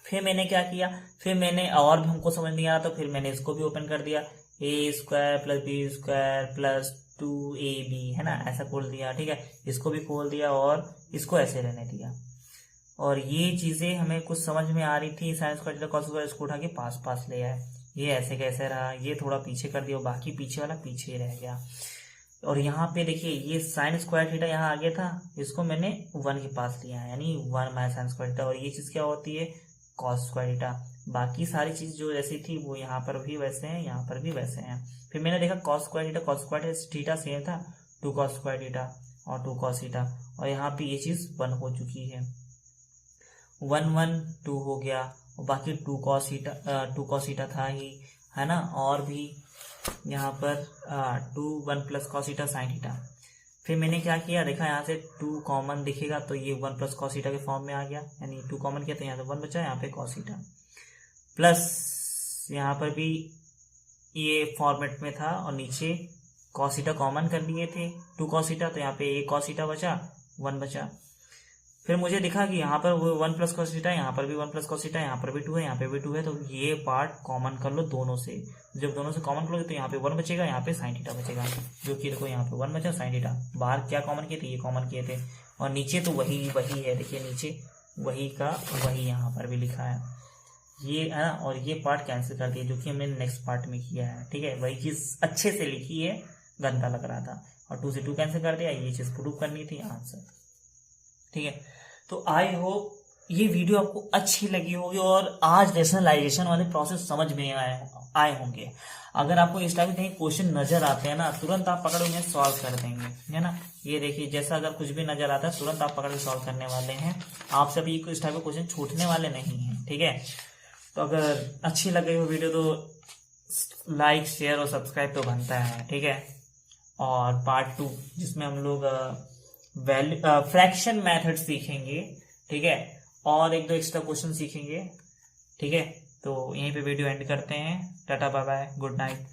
फिर मैंने क्या किया, फिर मैंने और भी हमको समझ नहीं आ रहा तो फिर मैंने इसको भी ओपन कर दिया, a² + b² प्लस 2ab, है ना, ऐसा खोल दिया, ठीक है। इसको भी खोल दिया और इसको ऐसे रहने दिया। और ये चीजें हमें कुछ समझ में आ रही थी, sin² थीटा cos², इसको उठा के पास ले आए, ये ऐसे कैसे रहा, ये थोड़ा पीछे कर दिया, बाकी पीछे वाला पीछे ही रह गया। और यहाँ पे देखिए ये sin² थीटा यहाँ आ गया था, इसको मैंने 1 के पास लिया है, यानी 1 - sin² थीटा, और ये चीज क्या होती है, cos² थीटा। बाकी सारी चीज जो जैसी थी वो यहाँ पर भी वैसे हैं, यहाँ पर भी वैसे हैं। फिर मैंने देखा cos² थीटा सेम था, 2 cos² थीटा और 2 cos थीटा, और यहाँ पे ये चीज 1 हो चुकी है, 1 1 2 हो गया, और बाकी 2 cos थीटा था ही, है ना। और भी यहाँ पर 2 1 + cos थीटा sin थीटा। फिर मैंने क्या किया, देखा यहाँ से 2 कॉमन दिखेगा तो ये 1 + cos थीटा के फॉर्म में आ गया, यानी 2 कॉमन किया तो यहाँ से 1 बचा, यहाँ पे cos थीटा, प्लस यहाँ पर भी ये फॉर्मेट में था, और नीचे cos थीटा कॉमन कर लिए थे, 2 cos थीटा, तो यहाँ पे एक cos थीटा बचा, 1 बचा। फिर मुझे दिखा कि यहाँ पर वो 1 + cos थीटा, यहाँ पर भी 1 + cos थीटा, यहाँ पर भी 2 है, यहाँ पे भी 2 है, तो ये पार्ट कॉमन कर लो दोनों से। जब दोनों से कॉमन करोगे तो यहाँ पे 1 बचेगा, यहाँ पे sin थीटा बचेगा, जो कि देखो यहाँ पे 1 बचा sin थीटा। बाहर क्या कॉमन किए थे, ये कॉमन किए थे, और नीचे तो वही है, देखिए नीचे वही का वही यहाँ पर भी लिखा है, ये है ना। और ये पार्ट कैंसिल कर दिया, जो कि हमने नेक्स्ट पार्ट में किया है, ठीक है। वही चीज अच्छे से लिखी है, गंदा लग रहा था, और 2 से 2 कैंसिल कर दिया, ये चीज प्रूव करनी थी आंसर, ठीक है। तो आई होप ये वीडियो आपको अच्छी लगी होगी और आज रैशनलाइजेशन वाले प्रोसेस समझ में आए होंगे। अगर आपको इस टाइप के कहीं क्वेश्चन नजर आते हैं ना, तुरंत आप पकड़ उन्हें सॉल्व कर देंगे, है ना। ये देखिए, जैसा अगर कुछ भी नजर आता है तुरंत आप पकड़ के सॉल्व करने वाले हैं, आपसे भी इस टाइप के क्वेश्चन छूटने वाले नहीं है, ठीक है। तो अगर अच्छी लगे वो वीडियो तो लाइक शेयर और सब्सक्राइब तो बनता है, ठीक है। और पार्ट 2 जिसमें हम लोग फ्रैक्शन मेथड सीखेंगे, ठीक है, और एक दो एक्स्ट्रा क्वेश्चन सीखेंगे, ठीक है। तो यहीं पे वीडियो एंड करते हैं। Tata bye bye, good night.